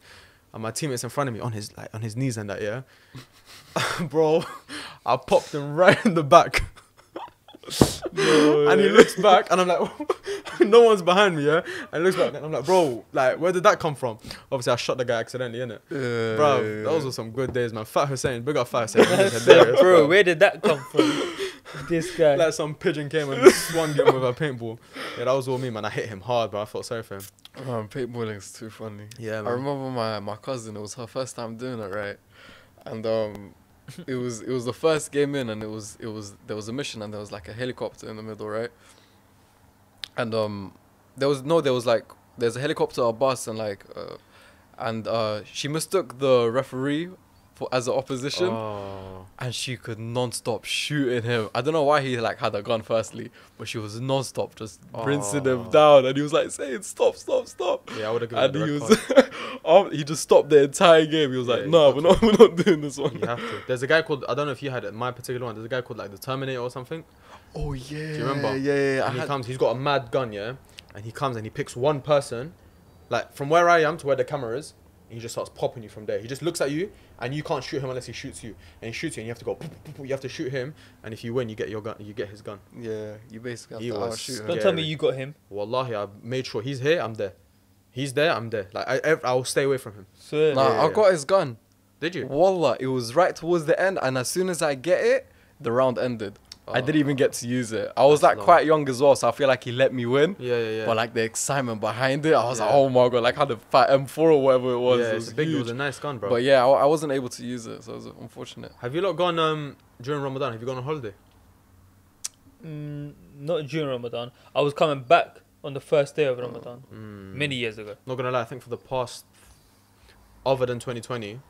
and my teammate's in front of me on his knees and that. Yeah, bro. I popped him right in the back. And he looks back, and I'm like, no one's behind me, yeah. And he looks back, and I'm like, bro, like, where did that come from? Obviously, I shot the guy accidentally, innit? Yeah, Bro, yeah, those yeah. were some good days, man. Fat Hussein, big up Fat Hussein. He was That's hilarious, bro, where did that come from? This guy. Like some pigeon came and swung him with a paintball. Yeah, that was all me, man. I hit him hard, bro. I felt sorry for him. Paintballing is too funny. Yeah, I man. remember my cousin. It was her first time doing it, right? And it was the first game in, and there was a mission, and there was like a helicopter in the middle, right? And there's a helicopter, a bus, and she mistook the referee as an opposition, Oh. and she could non-stop shooting him. I don't know why he like had a gun firstly, but she was non-stop just rinsing him Oh. down, and he was like saying stop. Yeah, I would have given And him he the red was, he just stopped the entire game. He was Yeah, like, you "No, got we're not doing this one." You have to. There's a guy called, I don't know if you had it, my particular one. There's a guy called like the Terminator or something. Oh yeah. Do you remember? Yeah. And he comes, he's got a mad gun, yeah. And he comes and he picks one person, like from where I am to where the camera is. And he just starts popping you from there. He just looks at you, and you can't shoot him unless he shoots you. And he shoots you, and you have to go. You have to shoot him, and if you win, you get your gun. You get his gun. Yeah, you basically He have to was outshoot him. Don't tell me scary. you got him. Wallahi, I made sure he's here. I'm there. He's there. I'm there. Like I will stay away from him. Swear. Nah, Yeah, I yeah. got his gun. Did you? Wallah, it was right towards the end, and as soon as I get it, the round ended. I didn't even get to use it. I was That's like long. quite young as well, so I feel like he let me win. Yeah. But like the excitement behind it, I was like, Yeah. oh my god, like I had a fat M4 or whatever it was. Yeah, it it's was a big. It huge. was a nice gun, bro. But yeah, I wasn't able to use it, so it was unfortunate. Have you lot gone during Ramadan? Have you gone on holiday? Not during Ramadan. I was coming back on the first day of Ramadan, many years ago. Not gonna lie, I think for the past other than 2020,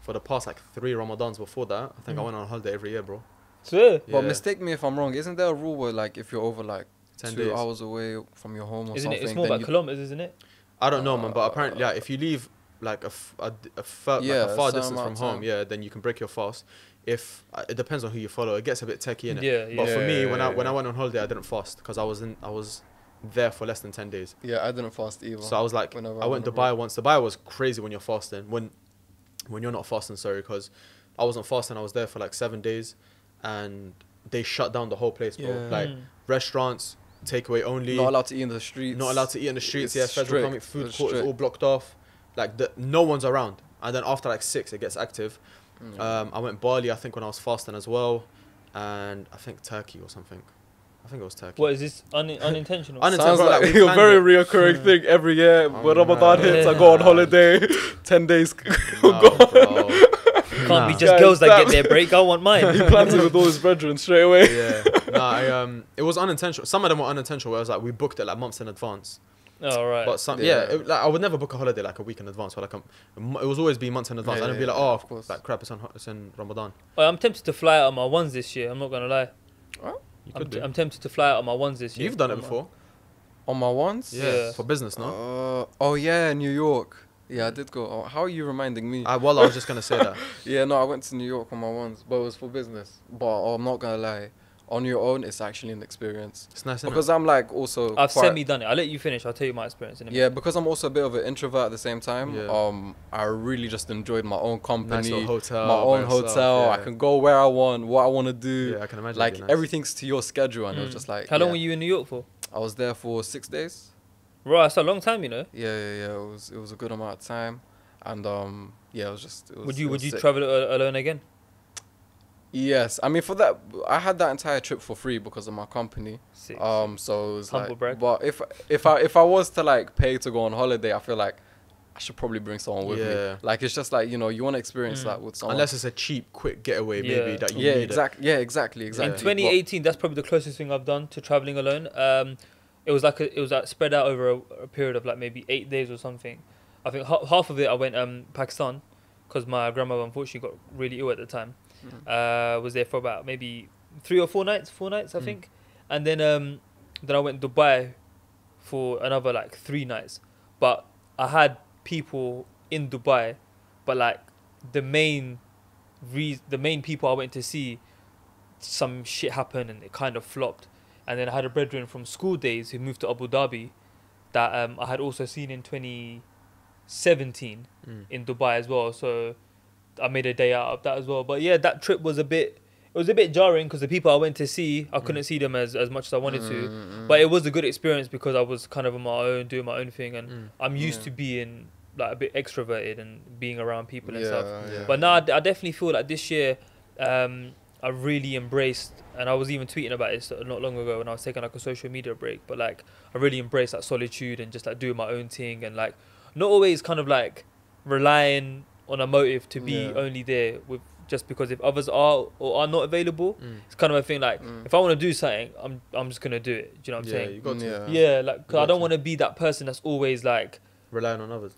for the past like 3 Ramadans before that, I think I went on holiday every year, bro. Swear. But mistake me if I'm wrong. Isn't there a rule where like if you're over like 10 2 days. hours away from your home or Isn't something, it? It's more then about kilometers, isn't it? I don't know, man, but apparently, yeah, if you leave like a far certain distance from amount of home, time. yeah, then you can break your fast. If it depends on who you follow, it gets a bit techie, innit? Yeah, But yeah. for me, when I Yeah. went on holiday, I didn't fast because I was there for less than 10 days. Yeah, I didn't fast either. So I was like, Whenever I went went Dubai abroad. once. Dubai was crazy when you're fasting. When you're not fasting, sorry, because I wasn't fasting. I was there for like 7 days, and they shut down the whole place, bro. Yeah. Like restaurants, takeaway only. Not allowed to eat in the streets. Not allowed to eat in the streets. It's Yeah, federal strict. food It's court is strict. all blocked off. Like no one's around. And then after like 6, it gets active. I went Bali, I think, when I was fasting as well, and I think Turkey or something. I think it was Turkey. What is this unintentional? Sounds bro, like we a planned very it. reoccurring thing every year. When Ramadan mad. hits, I go on Yeah. holiday, 10 days. Nah, bro. Can't be Nah. just Guys, girls that that- get their break. I want mine. He plans it with all his brethren straight away. Yeah. Nah, it was unintentional. Some of them were unintentional, where it was like we booked it like months in advance. Oh, right. But some, Yeah. like I would never book a holiday like a week in advance. Or like it was always be months in advance. Yeah, And I'd be like, yeah, oh, of course. like crap, it's in Ramadan. I'm tempted to fly out on my ones this year. I'm not gonna lie. You could do. I'm tempted to fly out on my ones this year. You've done it On my- before. On my ones? Yeah. Yeah. For business, no? Oh yeah, New York. Yeah, I did go. Oh, how are you reminding me? I was just gonna say that. Yeah, no, I went to New York on my ones, but it was for business. But I'm not gonna lie, on your own, it's actually an experience. It's nice, Because I'm like also I've quite- semi done it. I'll let you finish. I'll tell you my experience in a minute. Yeah, because I'm also a bit of an introvert at the same time. Yeah. I really just enjoyed my own company, Nice little hotel. my by own yourself, hotel. yeah. I can go where I want, what I want to do. Yeah, I can imagine. Like it'd be nice. everything's to your schedule, and it was just like. How long yeah. were you in New York for? I was there for 6 days. Right, that's a long time, you know. Yeah. It was a good amount of time, and yeah, it was just. It was, Would it you was sick. travel alone again? Yes, I mean for that, I had that entire trip for free because of my company. Sick. So it was Humble like, brag. but if I was to like pay to go on holiday, I feel like I should probably bring someone with Yeah. me. Like it's just like you want to experience that with someone. Unless it's a cheap, quick getaway, Yeah. maybe that you yeah, need it. exactly. Yeah, exactly. In Exactly. 2018, that's probably the closest thing I've done to traveling alone. It was like spread out over a period of like maybe 8 days or something. I think half of it I went Pakistan, because my grandmother unfortunately got really ill at the time. Was there for about maybe 3 or 4 nights. 4 nights, I think. And then I went Dubai for another like 3 nights. But I had people in Dubai, but like the main people I went to see, some shit happened and it kind of flopped. And then I had a brethren from school days who moved to Abu Dhabi that I had also seen in 2017 in Dubai as well. So I made a day out of that as well. But yeah, that trip was a bit jarring because the people I went to see, I couldn't see them as much as I wanted to. But it was a good experience because I was kind of on my own, doing my own thing, and I'm used to being like a bit extroverted and being around people and stuff. Yeah. But now I definitely feel like this year I really embraced, and I was even tweeting about this not long ago when I was taking like a social media break, but like I really embraced like solitude and just like doing my own thing and like not always kind of like relying on a motive to be only there with just because if others are or are not available, it's kind of a thing like if I want to do something, I'm just gonna do it. Do you know what I'm saying? You got to Yeah, like 'cause I got don't to. want to be that person that's always like relying on others.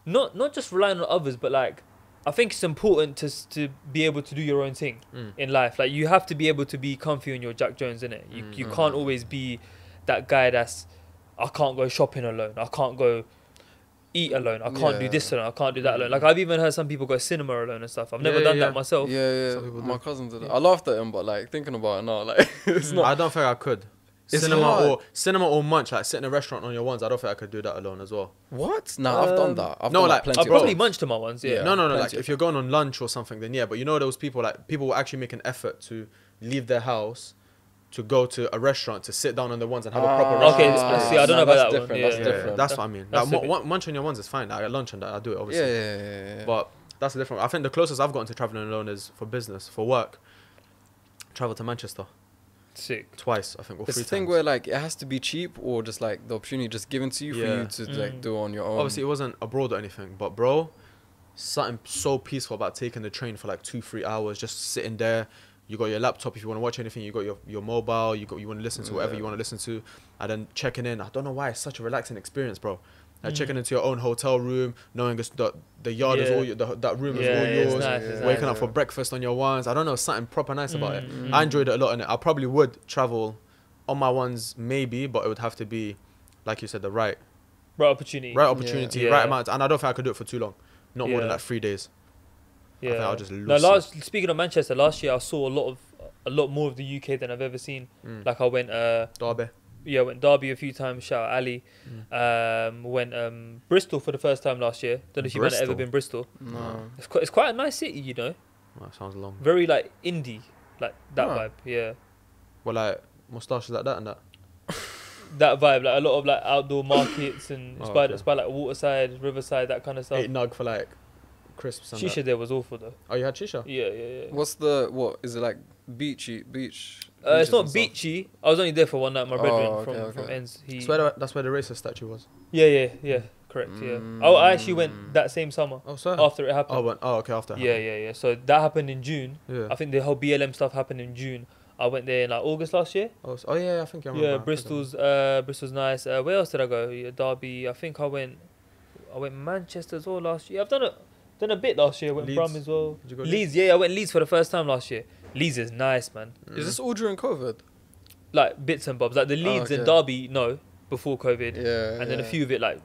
not just relying on others, but like I think it's important to be able to do your own thing in life. Like you have to be able to be comfy on your Jack Jones, innit? You can't always be that guy that's I can't go shopping alone. I can't go eat alone. I can't do this alone. I can't do that alone. Like I've even heard some people go cinema alone and stuff. I've never done that myself. Yeah. Some people My do. cousin did it. I laughed at him, but like thinking about it now, like it's not. I don't think I could. It's Cinema hard. or munch, like sit in a restaurant on your ones. I don't think I could do that alone as well. What? Nah, I've done that. I've no, done like, that I plenty. probably of times. munched to my ones. Yeah. Yeah. No. plenty Like of if you're going on lunch or something, then yeah. But you know those people, like people will actually make an effort to leave their house to go to a restaurant to sit down on the ones and have a proper restaurant Okay, experience. see, I don't know that's about that one. different, Yeah. That's different. That's what I mean. That's Like, a bit- munch on your ones is fine. Like, at lunch and that, I do it obviously. Yeah. But that's the difference. I think the closest I've gotten to traveling alone is for business, for work. Travel to Manchester Sick. twice, I think, or It's 3 the thing times. where like it has to be cheap or just like the opportunity just given to you for Yeah. you to like do on your own. Obviously, it wasn't abroad or anything, but bro, something so peaceful about taking the train for like 2-3 hours, just sitting there. You got your laptop if you want to watch anything. You got your mobile. You want to listen to whatever you want to listen to, and then checking in. I don't know why it's such a relaxing experience, bro. Like checking into your own hotel room, knowing the yard is all that room is all it's yours. nice, it's Waking nice. up for breakfast on your ones. I don't know, something proper nice about it. Mm. I enjoyed it a lot, and I probably would travel on my ones maybe, but it would have to be, like you said, the right opportunity. opportunity, Yeah. right amount, and I don't think I could do it for too long. Not more than Yeah. like 3 days. Yeah. I think I'll just No, lose. speaking of Manchester, last year I saw a lot more of the UK than I've ever seen. Like I went Derby. I went Derby a few times, shout out Ali. Went Bristol for the first time last year. Don't know if you might have ever been Bristol. No. It's quite a nice city, you know. Oh, that sounds long. Very like indie, like that Huh. vibe. Yeah. Well, like moustaches like that and that. That vibe, like a lot of like outdoor markets and it's Oh, by okay. it's by like waterside, riverside, that kind of stuff. 8 nug for like crisps and Shisha that. there was awful though. Oh, you had shisha? Yeah. What is it like? Beach? It's beaches not and stuff? beachy. I was only there for one night. My brethren okay, from okay. ends. He That's where the racist statue was. yeah. Correct. Yeah. Oh, I actually went that same summer Oh, sorry. after it happened. Okay, after. it Yeah. So that happened in June. happened. Yeah. I think the whole BLM stuff happened in June. I went there in like August last year. Oh, yeah, I think I remember. Yeah, I think Bristol's nice. Where else did I go? Yeah, Derby. I think I went Manchester as well last year. I've done a bit last year. I went Leeds. Brum as well. Did you go Leeds, yeah, I went Leeds for the first time last year. Leeds is nice, man. Is this all during COVID? Like bits and bobs. Like the Leeds and okay. Derby, no, before COVID. Yeah. And then a few of it, like,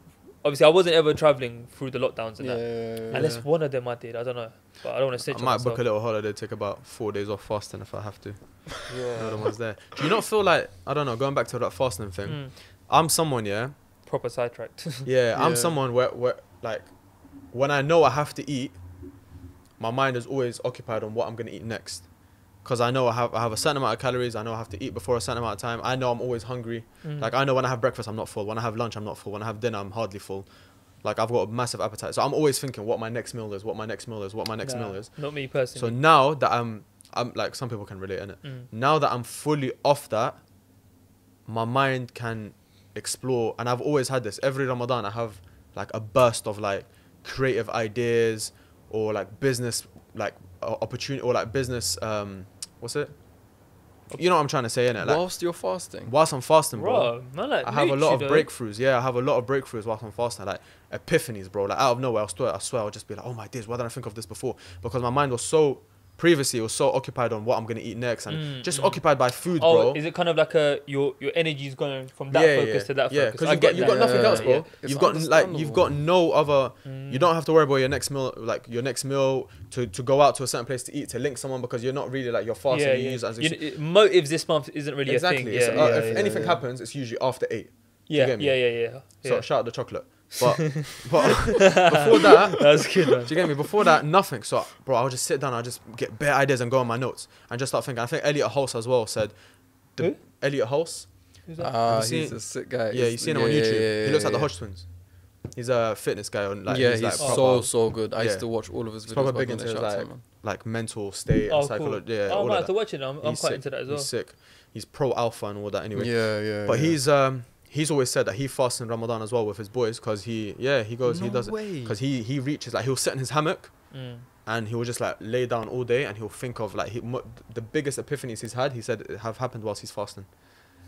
obviously I wasn't ever travelling through the lockdowns and that. Yeah. Unless one of them I did, I don't know. But I don't want to I snitch might on book myself. a little holiday, take about 4 days off fasting if I have to. Yeah. No, the ones there. Do you not feel like, I don't know, going back to that fasting thing, Mm. I'm someone, yeah, Proper sidetracked. yeah, I'm Yeah. someone where like, when I know I have to eat, my mind is always occupied on what I'm going to eat next. Because I know I have a certain amount of calories, I know I have to eat before a certain amount of time, I know I'm always hungry. Mm. Like, I know when I have breakfast, I'm not full. When I have lunch, I'm not full. When I have dinner, I'm hardly full. Like, I've got a massive appetite. So I'm always thinking what my next meal is, what my next meal is, what my next Nah, meal is. Not me So personally. now that I'm like, some people can relate in it. Now that I'm fully off that, my mind can explore. And I've always had this. Every Ramadan, I have like a burst of like creative ideas or like business, like opportunity or like business, what's it? You know what I'm trying to say, innit? Like, Whilst you're fasting. whilst I'm fasting, bro. Bro, man, like, I have a mooch, lot you of know? breakthroughs. Yeah, I have a lot of breakthroughs whilst I'm fasting. Like epiphanies, bro. Like out of nowhere, I swear, I'll just be like, oh my days, why didn't I think of this before? Because my mind was so occupied on what I'm gonna eat next and just occupied by food, Oh, bro. is it kind of like your energy's going from that focus to that yeah, focus? because you've got nothing that. else, bro. Yeah. It's You've got no other. You don't have to worry about your next meal, like your next meal to go out to a certain place to eat, to link someone, because you're not really like you're fasting. You use it as motives this month isn't really exactly. a thing. It's, Yeah, if anything happens, it's usually after 8. yeah, get me? yeah. So shout out the chocolate. But before that, That's good, man. do you get me? Before that, nothing. So, bro, I'll just sit down, I'll just get bare ideas and go on my notes and just start thinking. I think Elliot Hulse as well said, Who? Elliot Hulse. Who's that? Have you He's seen- a sick guy. Yeah, you've seen him on YouTube. He looks like the Hodge twins. He's a fitness guy. On, like, yeah, he's, he's like, so good. I Yeah. used to watch all of his videos. He's probably back big in the into shout his, out, man. like mental state Oh, and cool. psychology. Yeah, Oh, all I might of have to that. watch it. I'm He's quite sick. into that as well. He's sick. He's pro alpha and all that anyway. Yeah. But he's always said that he fasts in Ramadan as well with his boys, because he does it because he reaches, like, he'll sit in his hammock and he will just like lay down all day and he'll think of like the biggest epiphanies he's had. He said have happened whilst he's fasting.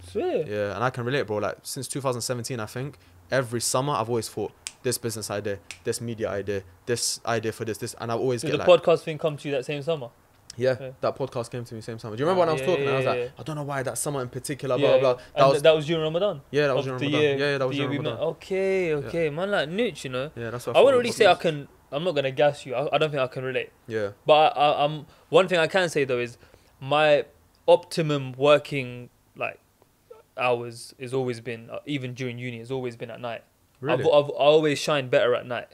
Swear. Yeah, and I can relate, bro. Like since 2017, I think every summer I've always thought this business idea, this media idea, this idea for this, and I always Did get the like, podcast thing come to you that same summer? yeah, Yeah. that podcast came to me same summer. Do you remember when I was talking? And I was like, yeah. I don't know why that summer in particular, Yeah, blah blah. And that was during Ramadan. Yeah, that was Of during the Ramadan. year- Yeah, that was the year during we met. Ramadan. Okay, man, like nooch, you know. Yeah, that's what I thought wouldn't it really was. say I can. I'm not gonna gas you. I don't think I can relate. Yeah. But I'm one thing I can say though is my optimum working like hours has always been even during uni has always been at night. Really? I've always shined better at night.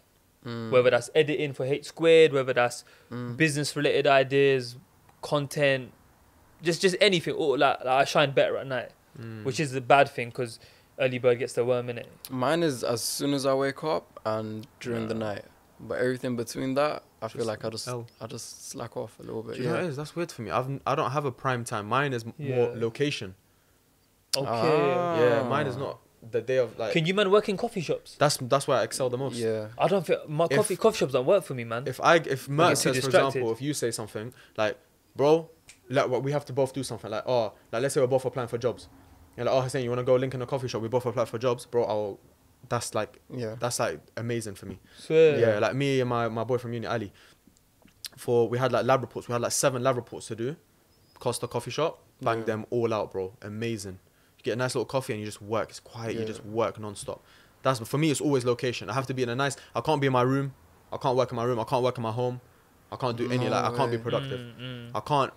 Whether that's editing for H Squared, whether that's business related ideas, content, just anything. Or like I shine better at night, which is a bad thing because early bird gets the worm in it. Mine is as soon as I wake up and during the night. But everything between that, I feel like I just slack off a little bit. Do you know what it is? That's weird for me. I don't have a prime time. Mine is more Yeah. location. Okay. Yeah, mine is not the day of like. Can you man work in coffee shops? That's where I excel the most. Yeah. I don't think my coffee shops don't work for me, man. If get Mert too says, for distracted. example, if you say something like, bro, like we have to both do something, like, oh, like let's say we're both applying for jobs. You're like, oh, Hussein, you want to go link in a coffee shop? We both apply for jobs, bro. that's like amazing for me. Swear. Yeah, like me and my boy from uni, Ali, we had like lab reports. We had like 7 lab reports to do. Costa coffee shop, bang them all out, bro. Amazing. You get a nice little coffee and you just work. It's quiet. You just work non-stop. That's for me. It's always location. I have to be in a nice. I can't be in my room. I can't work in my room. I can't work in my home. I can't do any like. I can't be productive. I can't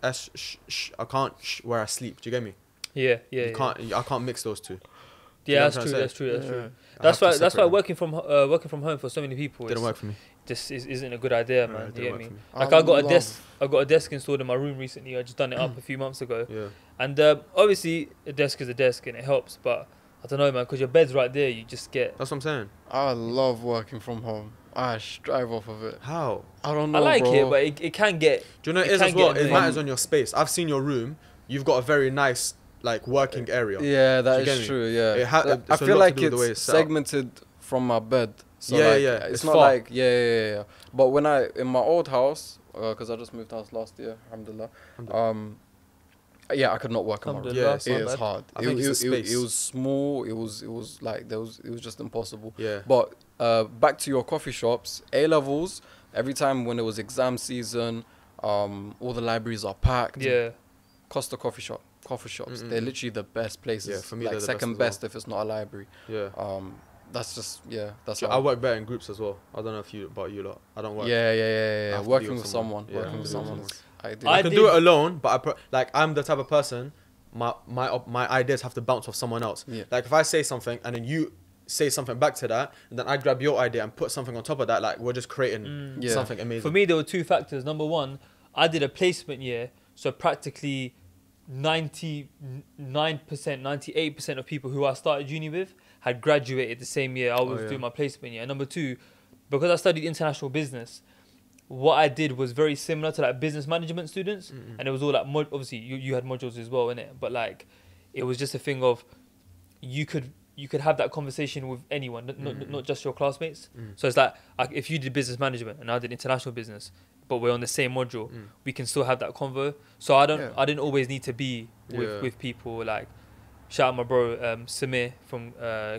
I can't where I sleep. Do you get me? Yeah. I can't mix those two. Yeah, that's true. That's why working from home for so many people didn't work for me. Just isn't a good idea, man. It You didn't get me? work for Like I got a desk installed in my room recently. I just done it up a few months ago. Yeah. And obviously a desk is a desk and it helps, but I don't know, man, because your bed's right there. You just get. That's what I'm saying. I love working from home. I strive off of it. How? I don't know, I like bro. it, but it can get. Do you know it is as well? It matters on your space. I've seen your room. You've got a very nice like working area. Yeah, that is true. Yeah, I feel like it's segmented from my bed. So it's not like yeah. But when in my old house, because I just moved house last year, alhamdulillah. Yeah, I could not work in my room. Yeah, it is hard. It was small. It was like it was just impossible. Yeah. But back to your coffee shops, A levels. Every time when it was exam season, all the libraries are packed. Yeah. Costa coffee shops. They're literally the best places. Yeah, for me, like they're the second best if it's not a library. Yeah. That's just that's. I work better in groups as well. I don't know about you lot. I don't work. Yeah. Working with someone. Yeah, Working with someone. I can do it alone, but I'm the type of person. My ideas have to bounce off someone else. Yeah. Like if I say something and then you say something back to that, and then I grab your idea and put something on top of that, like we're just creating something amazing. For me, there were 2 factors. Number one, I did a placement year, so practically 99%, 98% of people who I started uni with had graduated the same year I was doing my placement year. And number two, because I studied international business, what I did was very similar to like business management students, and it was all like obviously you had modules as well in it, but like it was just a thing of you could have that conversation with anyone, not just your classmates. So it's like if you did business management and I did international business, but we're on the same module, we can still have that convo. So I didn't always need to be with people like. Shout out my bro Samir from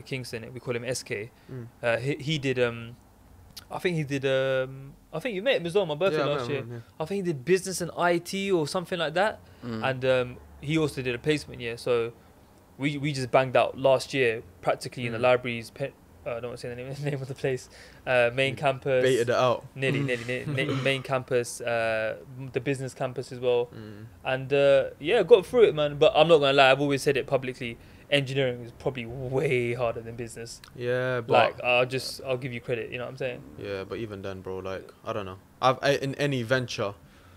Kingston. We call him SK. He did. I think you met him as well on my birthday last year. I think he did business and IT or something like that. And he also did a placement year. So we just banged out last year practically in the libraries. I don't want to say the name of the place. Main campus. Baited it out. Nearly main campus. The business campus as well. And got through it, man. But I'm not gonna lie. I've always said it publicly. Engineering is probably way harder than business. Yeah, but like I'll give you credit. You know what I'm saying? Yeah, but even then, bro, like I don't know. In any venture,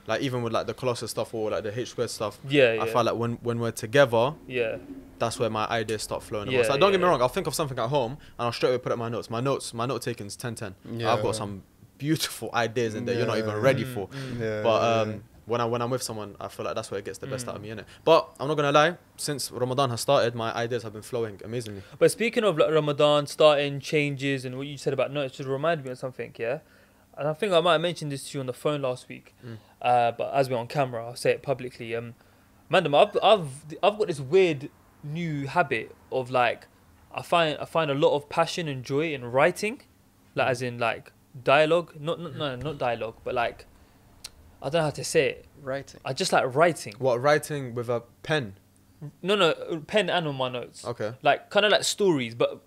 like even with like the Colossus stuff or like the H-squared stuff. Yeah. I feel like when we're together. Yeah. That's where my ideas start flowing. Yeah, so don't get me wrong. I'll think of something at home and I'll straight away put it in my notes. My note taking is 10-10. Yeah, I've got some beautiful ideas in there you're not even ready for. But when I'm with someone, I feel like that's where it gets the best out of me, innit? But I'm not gonna lie. Since Ramadan has started, my ideas have been flowing amazingly. But speaking of like Ramadan starting changes and what you said about notes, just reminded me of something. Yeah, and I think I might have mentioned this to you on the phone last week. But as we're on camera, I'll say it publicly. Madam, I've got this weird new habit of like I find a lot of passion and joy in writing, like as in like dialogue, not dialogue, but like I don't know how to say it. Writing. I just like writing. What, writing with a pen? No, pen and on my notes. Okay. Like kind of like stories, but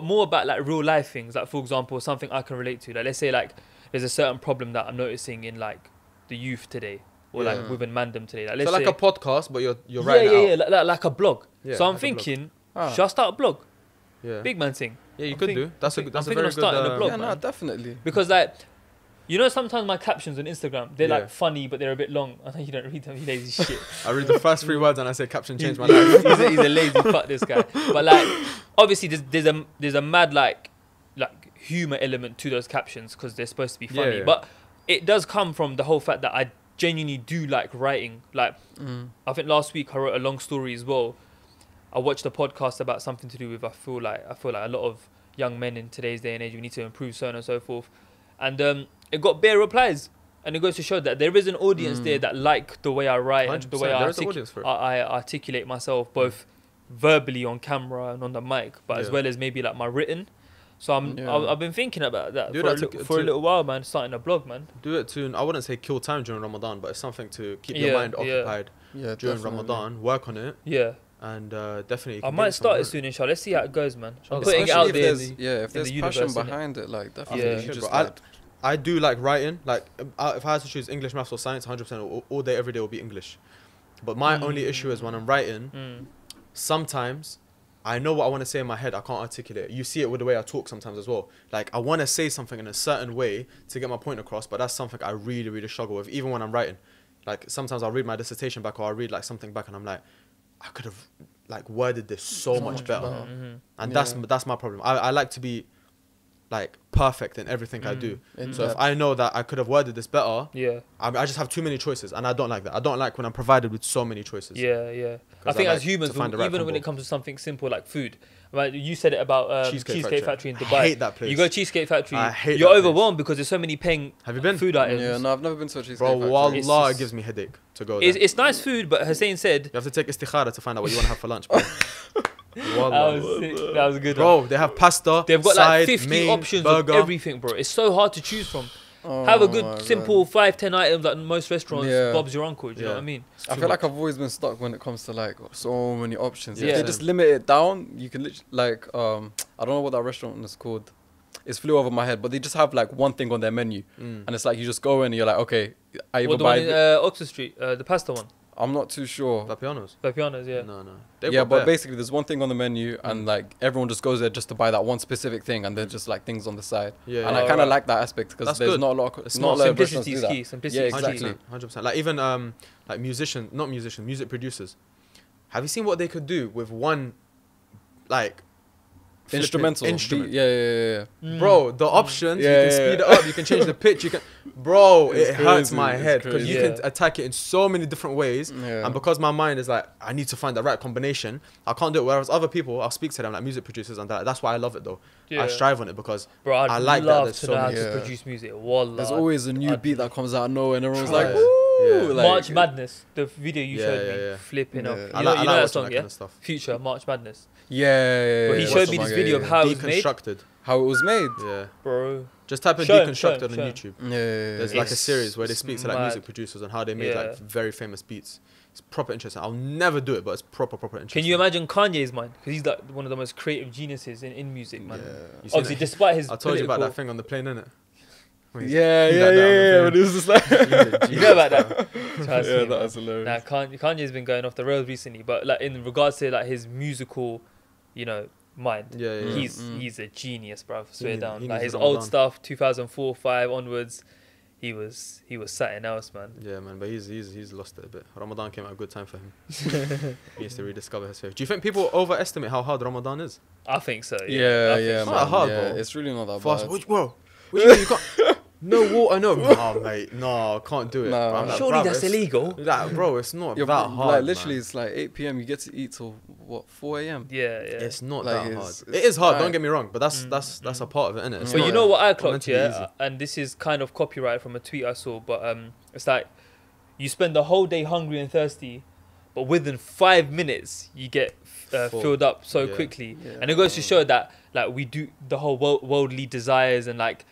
more about like real life things. Like for example, something I can relate to. Like let's say like there's a certain problem that I'm noticing in like the youth today. Or like within Mandem today. Like, let's so like say, a podcast, but you're writing out. Yeah, like a blog. Yeah, so I'm like thinking, should I start a blog? Yeah. Big man thing. Yeah, you could do. That's a very good. A blog, yeah, no, definitely. Because like, you know, sometimes my captions on Instagram they're like funny, but they're a bit long. I know you don't read them. You lazy shit. I read the first 3 words and I say caption changed my life. He's a lazy fuck this guy. But like, obviously there's a mad like humor element to those captions because they're supposed to be funny. Yeah. But it does come from the whole fact that I genuinely do like writing. Like I think last week I wrote a long story as well. I watched a podcast about something to do with I feel like a lot of young men in today's day and age, we need to improve, so on and so forth. And it got bare replies, and it goes to show that there is an audience there that like the way I write and the way I articulate myself, both verbally on camera and on the mic, but as well as maybe like my written. So I've been thinking about that for a little while, man. Starting a blog, man. Do it to, I wouldn't say kill time during Ramadan, but it's something to keep your mind occupied during Ramadan. Work on it. Yeah. And definitely. I might start it soon, inshallah. Let's see how it goes, man. I'm Especially putting it out there. If there's passion behind it, like definitely. You just I do like writing. Like if I had to choose English, maths, or science, 100% all day, every day will be English. But my only issue is when I'm writing, sometimes I know what I want to say in my head. I can't articulate it. You see it with the way I talk sometimes as well. Like I want to say something in a certain way to get my point across, but that's something I really, really struggle with, even when I'm writing. Like sometimes I'll read my dissertation back or I'll read like something back and I'm like, I could have like worded this so much better. And that's my problem. I like to be like perfect in everything I do. So if I know that I could have worded this better, I just have too many choices, and I don't like that. I don't like when I'm provided with so many choices. I think as humans, even when it comes to something simple like food, right? You said it about Cheesecake Factory in Dubai. I hate that place. You go to Cheesecake Factory, I hate you're that overwhelmed because there's so many paying Have you been? food items. Yeah, no, I've never been to a Cheesecake Factory. Wallah, it gives me headache to go there. It's nice food, but Hussein said... You have to take istikhara to find out what you want to have for lunch, bro. That was good. Bro, they have pasta, they've got side, like 50 main, options burger. of everything, bro. It's so hard to choose from. Have a good, simple 5-10 items like most restaurants. Bob's your uncle, do you know what I mean? I feel like I've always been stuck when it comes to like so many options. If they just limit it down, you can literally like, I don't know what that restaurant is called. It's flew over my head, but they just have like one thing on their menu. And it's like you just go in and you're like, okay, I either buy... the one in Oxford Street, the pasta one. I'm not too sure. Vapiano's, yeah. No. But basically there's one thing on the menu and like everyone just goes there just to buy that one specific thing and then just like things on the side. And I kind of like that aspect because there's not a lot of... Simplicity is key. Simplicity is exactly. 100%. Like even like music producers. Have you seen what they could do with one like instrumental? Yeah. Bro, the options, you can speed it up, you can change the pitch, you can... Bro, it hurts my head because you can attack it in so many different ways. And because my mind is like, I need to find the right combination, I can't do it. Whereas other people, I'll speak to them, like music producers, and that's why I love it though. I strive on it because I like that there's so many. to produce music. Wallah, there's always a new beat that comes out of nowhere and everyone's like, ooh. March Madness, the video you showed me, flipping up. You know that song, yeah? Future, March Madness. But he showed me this video of how it was made. How it was made. Bro. Just type in Deconstructed on YouTube. There's like a series where they speak to like music producers and how they made like very famous beats. It's proper interesting. I'll never do it, but it's proper interesting. Can you imagine Kanye's mind? Because he's like one of the most creative geniuses in music, man. Obviously, despite his... I told you about that thing on the plane, innit? Yeah. When it was just like... You know about that? That was hilarious. Nah, Kanye's been going off the rails recently, but like in regards to like his musical, mind. He's a genius, bruv. Swear down. Like his old stuff, 2004, 5 onwards, he was something else, man. Yeah, man, but he's lost it a bit. Ramadan came at a good time for him. He needs to rediscover his faith. Do you think people overestimate how hard Ramadan is? I think so. Yeah, it's not hard, bro. It's really not that fast. bad. Bro, what do you mean you can't? No water, no. Oh, mate, no, I can't do it. Nah. Like, surely that's illegal. Like, bro, it's not that hard. Like literally, it's like 8 p.m. You get to eat till what 4 a.m. Yeah. It's not that hard. It is hard. Don't get me wrong, but that's a part of it, isn't it? But you know what I clocked here, and this is kind of copyright from a tweet I saw, but it's like you spend the whole day hungry and thirsty, but within 5 minutes you get filled up so quickly, and it goes to show that like we do the whole worldly desires and like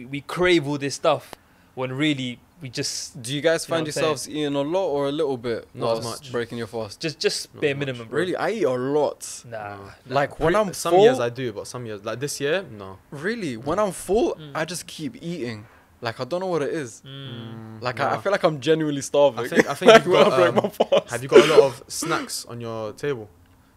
we crave all this stuff when really we just... Do you guys find yourselves eating a lot or a little bit? Not as much. Breaking your fast? Just bare minimum, bro. Really? I eat a lot. Nah. Like when I'm full... Some years I do, but some years... Like this year, no. Really? When I'm full, I just keep eating. Like I don't know what it is. Like I feel like I'm genuinely starving. I think you've got... have you got a lot of snacks on your table?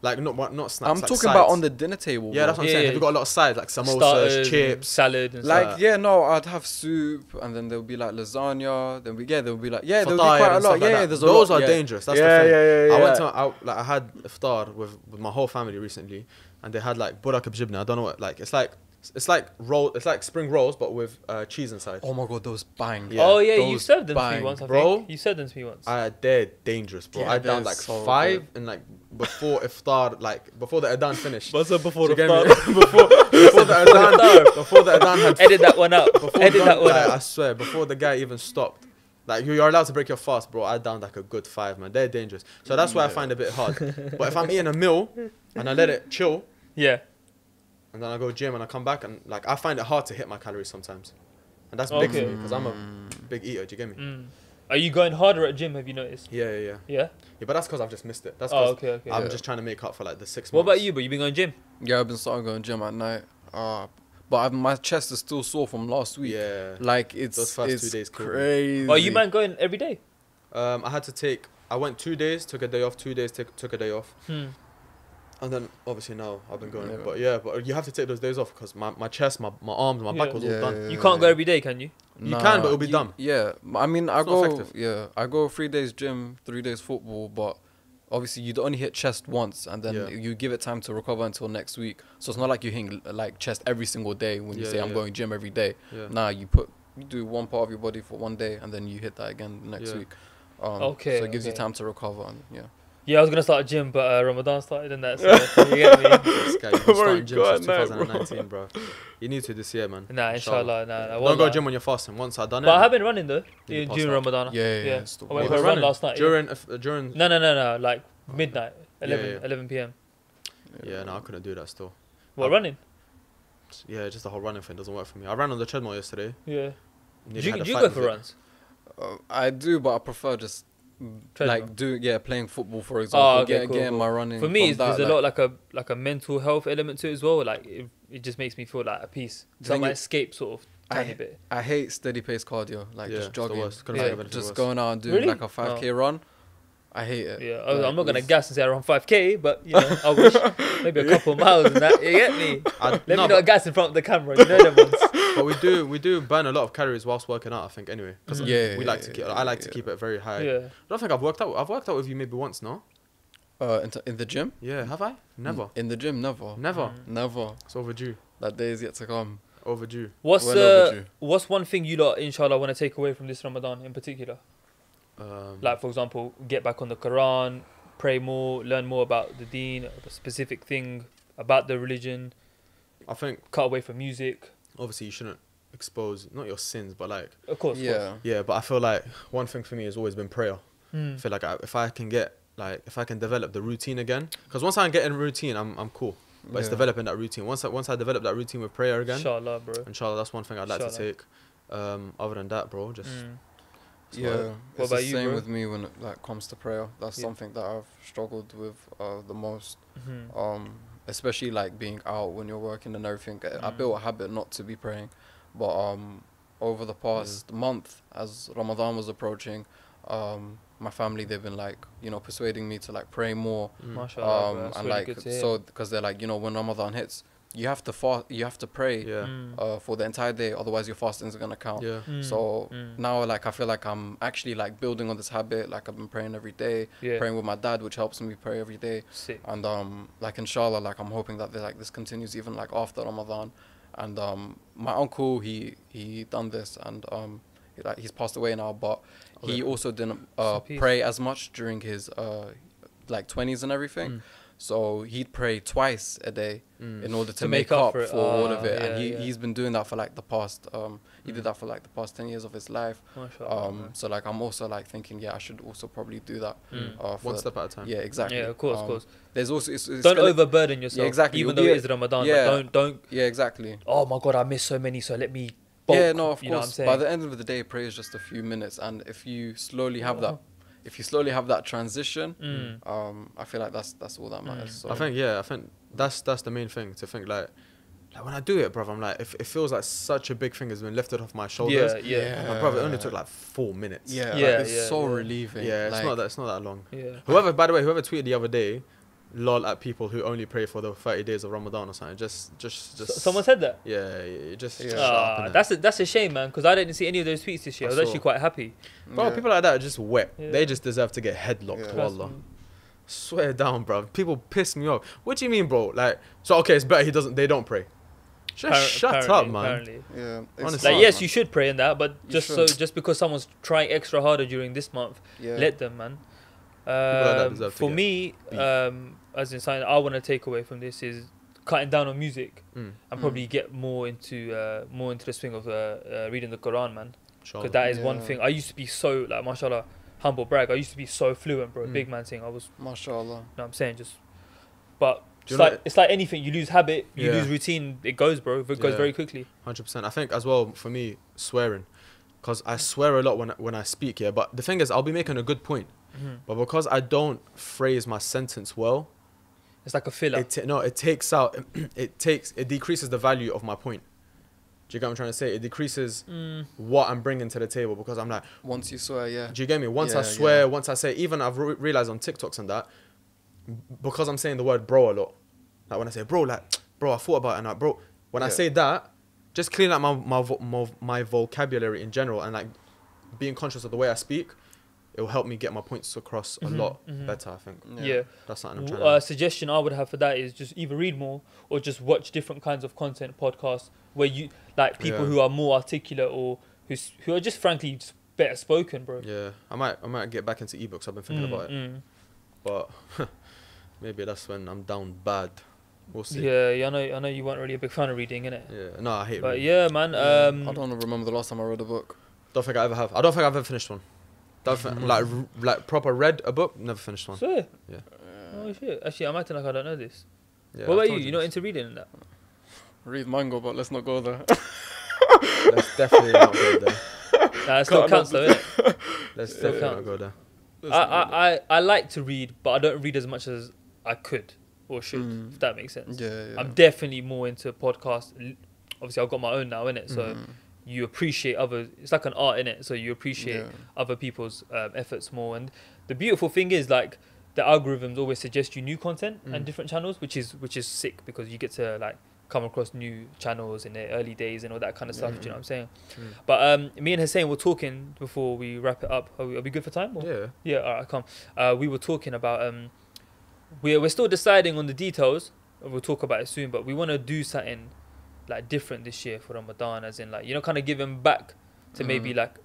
Like not snacks. I'm like talking sides. about on the dinner table. Yeah, that's what I'm saying. Have you got a lot of sides like samosas, starters, chips, salad, and like stuff? I'd have soup, and then there'll be like lasagna. Then there'll be like there'll be Fatar quite a and lot. stuff like that. There's those a lot. are dangerous. That's the thing. I had iftar with my whole family recently, and they had like burak bjibna. I don't know what it's like roll. It's like spring rolls, but with cheese inside. Oh my god, those bang! Yeah. Oh yeah, you served them to me once, bro. You served them to me once. They're dangerous, bro. I down like so 5 and like before iftar, like before the adhan finished. What's up before the iftar? before the adhan had edit that one out. Edit that one out. I swear, before the guy even stopped, Like you're allowed to break your fast, bro. I downed like a good 5, man. They're dangerous. So that's why I find it a bit hard. But if I'm eating a meal and I let it chill, Yeah. and then I go gym and I come back and like I find it hard to hit my calories sometimes, and that's big for me because I'm a big eater. Do you get me? Mm. Are you going harder at gym? Have you noticed? Yeah. Yeah. Yeah, but that's because I've just missed it. That's Oh, because okay. I'm just trying to make up for like the 6 months. What about you? But you been going gym? Yeah, I've been starting going gym at night. But my chest is still sore from last week. Yeah. Like it's Those first 2 days crazy. Oh, you man going every day? I went 2 days, took a day off. 2 days, took a day off. And then obviously now I've been going. Yeah. But you have to take those days off because my chest, my arms, my back was all done. You can't go every day, can you? You can, but it'll be dumb. Yeah, I mean, It's not effective. I go 3 days gym, 3 days football, but obviously you'd only hit chest once, and then you give it time to recover until next week. So it's not like you hit like chest every single day when you say I'm going gym every day. Yeah. Nah, you do one part of your body for one day, and then you hit that again the next week. So it gives you time to recover, and Yeah, I was gonna start a gym, but Ramadan started and that. So you get me? This guy, you've been starting gym since 2019, bro. You need to this year, man. Nah, inshallah. Nah. Don't go gym when you're fasting. Once I've done it. But I have been running though You during passed Ramadan. yeah. I went for a run last night. During. No. Like midnight, 11 p.m. Yeah, no, I couldn't do that still. What, running? Yeah, just the whole running thing doesn't work for me. I ran on the treadmill yesterday. Yeah. Nearly Do had a you fight go with for it. runs? I do, but I prefer just Treadmill. playing football, for example. Okay, cool. Getting my running. For me, from there's that, a lot like a mental health element to it as well. Like it just makes me feel like at peace. So I Thing might is, escape sort of tiny bit. I hate steady pace cardio, like Yeah, just it's the jogging, worst. Couldn't think of anything just worse. going out and doing Really? like a 5K run. I hate it. Yeah, Like, I'm not gonna gas and say I run 5K, but you know, I wish maybe a couple of miles and that. You get me? Let me not gas in front of the camera. You know them ones. But we do burn a lot of calories whilst working out. I think anyway, because I like to keep it very high. Yeah. I don't think I've worked out with you maybe once, no? In the gym? Yeah, have I? Never. In the gym, never. Never. Never. It's overdue. That day is yet to come. Overdue. What's Well overdue. what's one thing you lot, inshallah, want to take away from this Ramadan in particular? Like, for example, get back on the Quran, pray more, learn more about the deen, a specific thing about the religion. I think Cut away from music. obviously you shouldn't expose not your sins, but like Of course. yeah. But I feel like one thing for me has always been prayer. Mm. I feel like if I can develop the routine again, because once I get in routine, I'm cool. But it's developing that routine. Once I develop that routine with prayer again, Inshallah, bro. inshallah, that's one thing I'd like to take. Other than that, bro, just Yeah, What it's about the you, same bro? with me when it like comes to prayer. That's something that I've struggled with the most. Especially like being out when you're working and everything. I built a habit not to be praying, but over the past month, as Ramadan was approaching, my family, they've been like, persuading me to like pray more. Mashallah, bro. That's And really like good to hear. so because they're like, when Ramadan hits, you have to fast, you have to pray for the entire day, otherwise your fasting's gonna count. So now like I feel like I'm actually like building on this habit. Like I've been praying every day, praying with my dad, which helps me pray every day. Sick. And like inshallah, like I'm hoping that this continues even like after Ramadan. And my uncle, he done this, and he's passed away now, but he also didn't pray as much during his like 20s and everything. So he'd pray twice a day in order to make up for all of it. And he's been doing that for like the past, he did that for like the past 10 years of his life. So like I'm also like thinking, I should also probably do that. one step at a time. Yeah, exactly. Yeah, of course. There's also, it's don't overburden yourself. Yeah, exactly. Even though it is Ramadan, but don't. Yeah, exactly. Oh my God, I missed so many, so let me bulk. Yeah, no, of you know what I'm course. saying? By the end of the day, prayer is just a few minutes, and if you slowly have that transition, I feel like that's all that matters. So. I think that's the main thing, to think like when I do it, bruv, I'm like, it feels like such a big thing has been lifted off my shoulders. Yeah. Bruv, it only took like 4 minutes. It's so relieving. Yeah, it's like, not that long. Yeah. By the way, whoever tweeted the other day, lol at people who only pray for the 30 days of Ramadan or something. Just Someone said that. Just Yeah. shut up, innit? That's a shame, man, because I didn't see any of those tweets this year. I was actually quite happy. Bro, people like that are just wet. Yeah. They just deserve to get headlocked. Yeah. Wallah. Swear down, bro. People piss me off. What do you mean, bro? Like, so okay, it's better they don't pray. Just shut up, man. Apparently. Yeah, Honestly. Like, yes, you should pray in that, but You should. just because someone's trying extra harder during this month, let them, man. that deserve to For get me, as in something I want to take away from this is cutting down on music and probably get more into the swing of reading the Quran, man. Sure. because that is one Yeah. thing. I used to be so like, mashallah, humble brag. I used to be so fluent, bro. Big man thing. I was. Mashallah. You know what I'm saying? Just, but Do you it's know like it- it's like anything. You lose habit, you Yeah. lose routine. It goes, bro. It goes Yeah. very quickly. 100%. I think as well for me, swearing, because I swear a lot when I speak. Yeah, but the thing is, I'll be making a good point, but because I don't phrase my sentence well, It's like a filler. it decreases the value of my point. Do you get what I'm trying to say? It decreases what I'm bringing to the table, because I'm like, Once you swear, yeah. do you get me? Once I Yeah, swear, yeah. once I say, even I've realized on TikToks and that, because I'm saying the word bro a lot. Like when I say bro, like bro, I thought about it and like bro, when I Yeah. say that, just clean out my vocabulary in general and like being conscious of the way I speak, it will help me get my points across a lot better, I think. Yeah. That's something I'm trying to... Suggestion I would have for that is just either read more or just watch different kinds of content podcasts where you like people Yeah. who are more articulate or who are just frankly just better spoken, bro. Yeah, I might get back into ebooks. I've been thinking about it, but maybe that's when I'm down bad. We'll see. Yeah, I know you weren't really a big fan of reading, innit? Yeah, no, I hate But reading. yeah, man. I don't remember the last time I read a book. Don't think I ever have. I don't think I've ever finished one. Don't think, like proper read a book. Never finished one. So, Yeah. oh shit. Actually, I'm acting like I don't know this. Yeah, what I've about you? told You're not this. into reading and that? Read Mango, but let's not go there. Let's definitely not go there. Nah, it still counts though, innit? Let's Still definitely not counts. go there. I like to read, but I don't read as much as I could or should, if that makes sense. Yeah. I'm definitely more into podcasts. Obviously, I've got my own now, innit? So you appreciate others. It's like an art, innit? So you appreciate other people's efforts more. And the beautiful thing is, like, the algorithms always suggest you new content and different channels, which is sick because you get to like come across new channels in the early days and all that kind of stuff. Do you know what I'm saying? But me and Hussein were talking before we wrap it up. Are we good for time? Or? Yeah. Yeah, alright, come. We were talking about we're still deciding on the details. We'll talk about it soon, but we want to do something like different this year for Ramadan, as in like, you know, kind of giving back to maybe like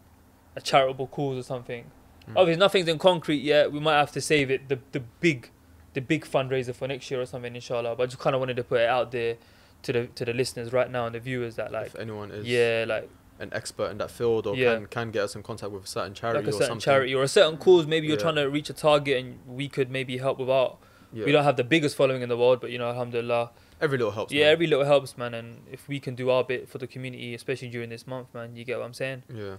a charitable cause or something. Obviously, nothing's in concrete yet. We might have to save it the big fundraiser for next year or something, inshallah. But I just kind of wanted to put it out there to the listeners right now and the viewers that like, If anyone is like an expert in that field or can get us in contact with a certain charity like a or certain something. charity or a certain cause, maybe you're Yeah. trying to reach a target and we could maybe help with our. Yeah. We don't have the biggest following in the world, but you know, alhamdulillah. Every little helps. Every little helps, man. And if we can do our bit for the community, especially during this month, man, you get what I'm saying? Yeah.